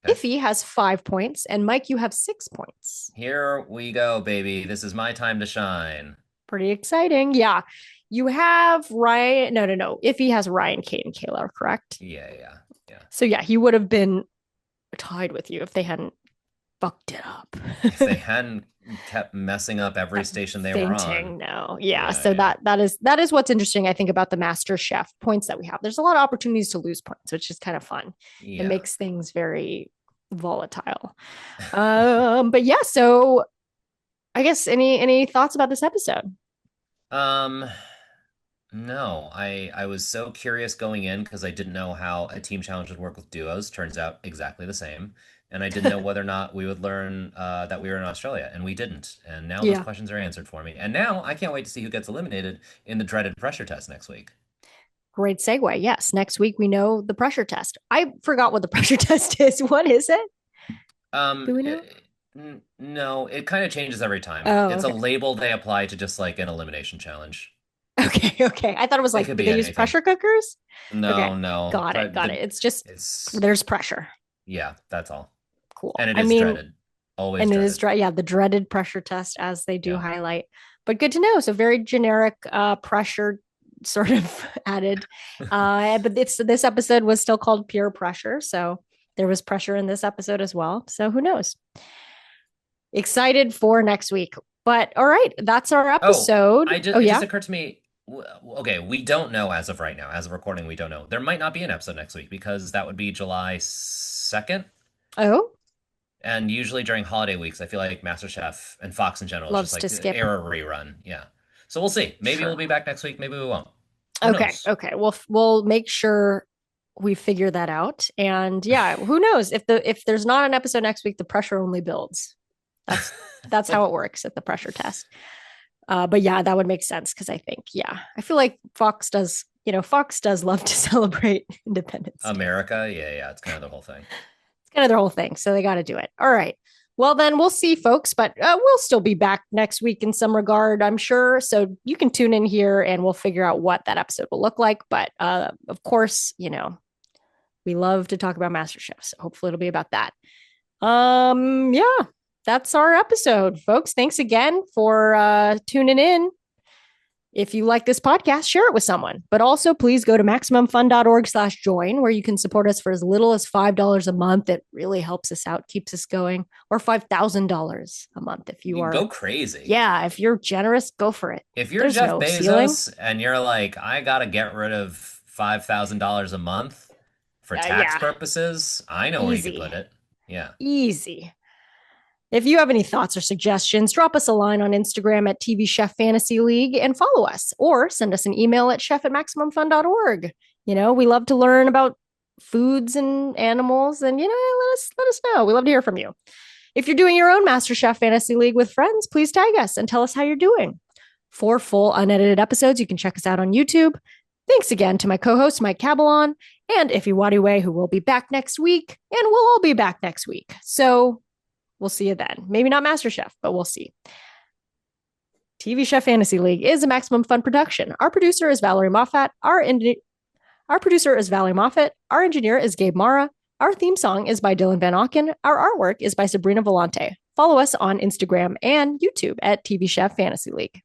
Speaker 2: Okay.
Speaker 1: Iffy has 5 points, and Mike, you have 6 points.
Speaker 2: Here we go, baby. This is my time to shine.
Speaker 1: Pretty exciting. Yeah. You have Ryan. No, no, no. Iffy has Ryan, Kate, and Kayla, correct?
Speaker 2: Yeah, yeah, yeah.
Speaker 1: So yeah, he would have been tied with you if they hadn't fucked it up.
Speaker 2: If they hadn't kept messing up every
Speaker 1: Kept
Speaker 2: station they were on.
Speaker 1: fainting. No. Yeah.
Speaker 2: Yeah,
Speaker 1: So
Speaker 2: yeah.
Speaker 1: that is what's interesting, I think, about the MasterChef points that we have. There's a lot of opportunities to lose points, which is kind of fun. It
Speaker 2: Yeah.
Speaker 1: makes things very volatile. But yeah, so I guess any thoughts about this episode?
Speaker 2: Um, no, I was so curious going in because I didn't know how a team challenge would work with duos. Turns out exactly the same. And I didn't know whether or not we would learn that we were in Australia, and we didn't. And now those
Speaker 1: Yeah.
Speaker 2: questions are answered for me. And now I can't wait to see who gets eliminated in the dreaded pressure test next week.
Speaker 1: Great segue. Yes. Next week we know the pressure test. I forgot what the pressure test is. What is it?
Speaker 2: Um,
Speaker 1: Do we know?
Speaker 2: it, no, it kind of changes every time.
Speaker 1: Oh,
Speaker 2: It's a
Speaker 1: okay.
Speaker 2: label they apply to just like an elimination challenge.
Speaker 1: Okay. Okay. I thought it was
Speaker 2: It
Speaker 1: like,
Speaker 2: could
Speaker 1: do
Speaker 2: be
Speaker 1: they use
Speaker 2: anything.
Speaker 1: pressure cookers? Okay.
Speaker 2: No, no.
Speaker 1: Got it. Got it. It's just
Speaker 2: It's
Speaker 1: there's pressure.
Speaker 2: yeah, that's all.
Speaker 1: Cool.
Speaker 2: And it
Speaker 1: I
Speaker 2: is
Speaker 1: mean,
Speaker 2: dreaded. Always
Speaker 1: and it is
Speaker 2: dreaded.
Speaker 1: dry. Yeah, the dreaded pressure test, as they do
Speaker 2: Yeah.
Speaker 1: highlight. But good to know. So very generic pressure sort of added. But this episode was still called Pure Pressure. So there was pressure in this episode as well. So who knows? Excited for next week. But all right, that's our
Speaker 2: Oh,
Speaker 1: episode. Oh
Speaker 2: it just
Speaker 1: yeah.
Speaker 2: occurred to me. Okay, we don't know as of right now. As of recording, we don't know. There might not be an episode next week because that would be July 2nd.
Speaker 1: Oh,
Speaker 2: And usually during holiday weeks, I feel like MasterChef and Fox in general is just
Speaker 1: loves
Speaker 2: like
Speaker 1: to skip.
Speaker 2: air a rerun. Yeah. So we'll see. Maybe we'll
Speaker 1: Sure.
Speaker 2: be back next week. Maybe we won't. Who
Speaker 1: Okay.
Speaker 2: knows?
Speaker 1: Okay. We'll make sure we figure that out. And yeah, who knows if there's not an episode next week, the pressure only builds. That's how it works at the pressure test. But yeah, that would make sense because I think, yeah, I feel like Fox does love to celebrate Independence Day.
Speaker 2: America, yeah, yeah, it's kind of the whole thing.
Speaker 1: It's kind of their whole thing. So they got to do it. All right. Well, then we'll see, folks, but we'll still be back next week in some regard, I'm sure. So you can tune in here and we'll figure out what that episode will look like. But of course, we love to talk about MasterChef. So hopefully it'll be about that. Yeah, that's our episode, folks. Thanks again for tuning in. If you like this podcast, share it with someone. But also, please go to MaximumFun.org/join, where you can support us for as little as $5 a month. It really helps us out, keeps us going, or $5,000 a month if
Speaker 2: You
Speaker 1: you
Speaker 2: can
Speaker 1: are.
Speaker 2: go crazy.
Speaker 1: Yeah, if you're generous, go for it.
Speaker 2: If you're
Speaker 1: There's
Speaker 2: Jeff
Speaker 1: no ceiling.
Speaker 2: Bezos and you're like, I gotta get rid of $5,000 a month for tax
Speaker 1: Yeah,
Speaker 2: purposes, I know where you could
Speaker 1: easy,
Speaker 2: put it. Yeah.
Speaker 1: easy. If you have any thoughts or suggestions, drop us a line on Instagram at TV Chef Fantasy League and follow us, or send us an email at chef@maximumfun.org. We love to learn about foods and animals, and let us know. We love to hear from you. If you're doing your own MasterChef Fantasy League with friends, please tag us and tell us how you're doing. For full unedited episodes, you can check us out on YouTube. Thanks again to my co-host Mike Cabalon and Iffy Wadiwe, who will be back next week, and we'll all be back next week. So we'll see you then. Maybe not MasterChef, but we'll see. TV Chef Fantasy League is a Maximum Fun production. Our producer is Valerie Moffat. Our producer is Valerie Moffat. Our engineer is Gabe Mara. Our theme song is by Dylan Van Auken. Our artwork is by Sabrina Volante. Follow us on Instagram and YouTube at TV Chef Fantasy League.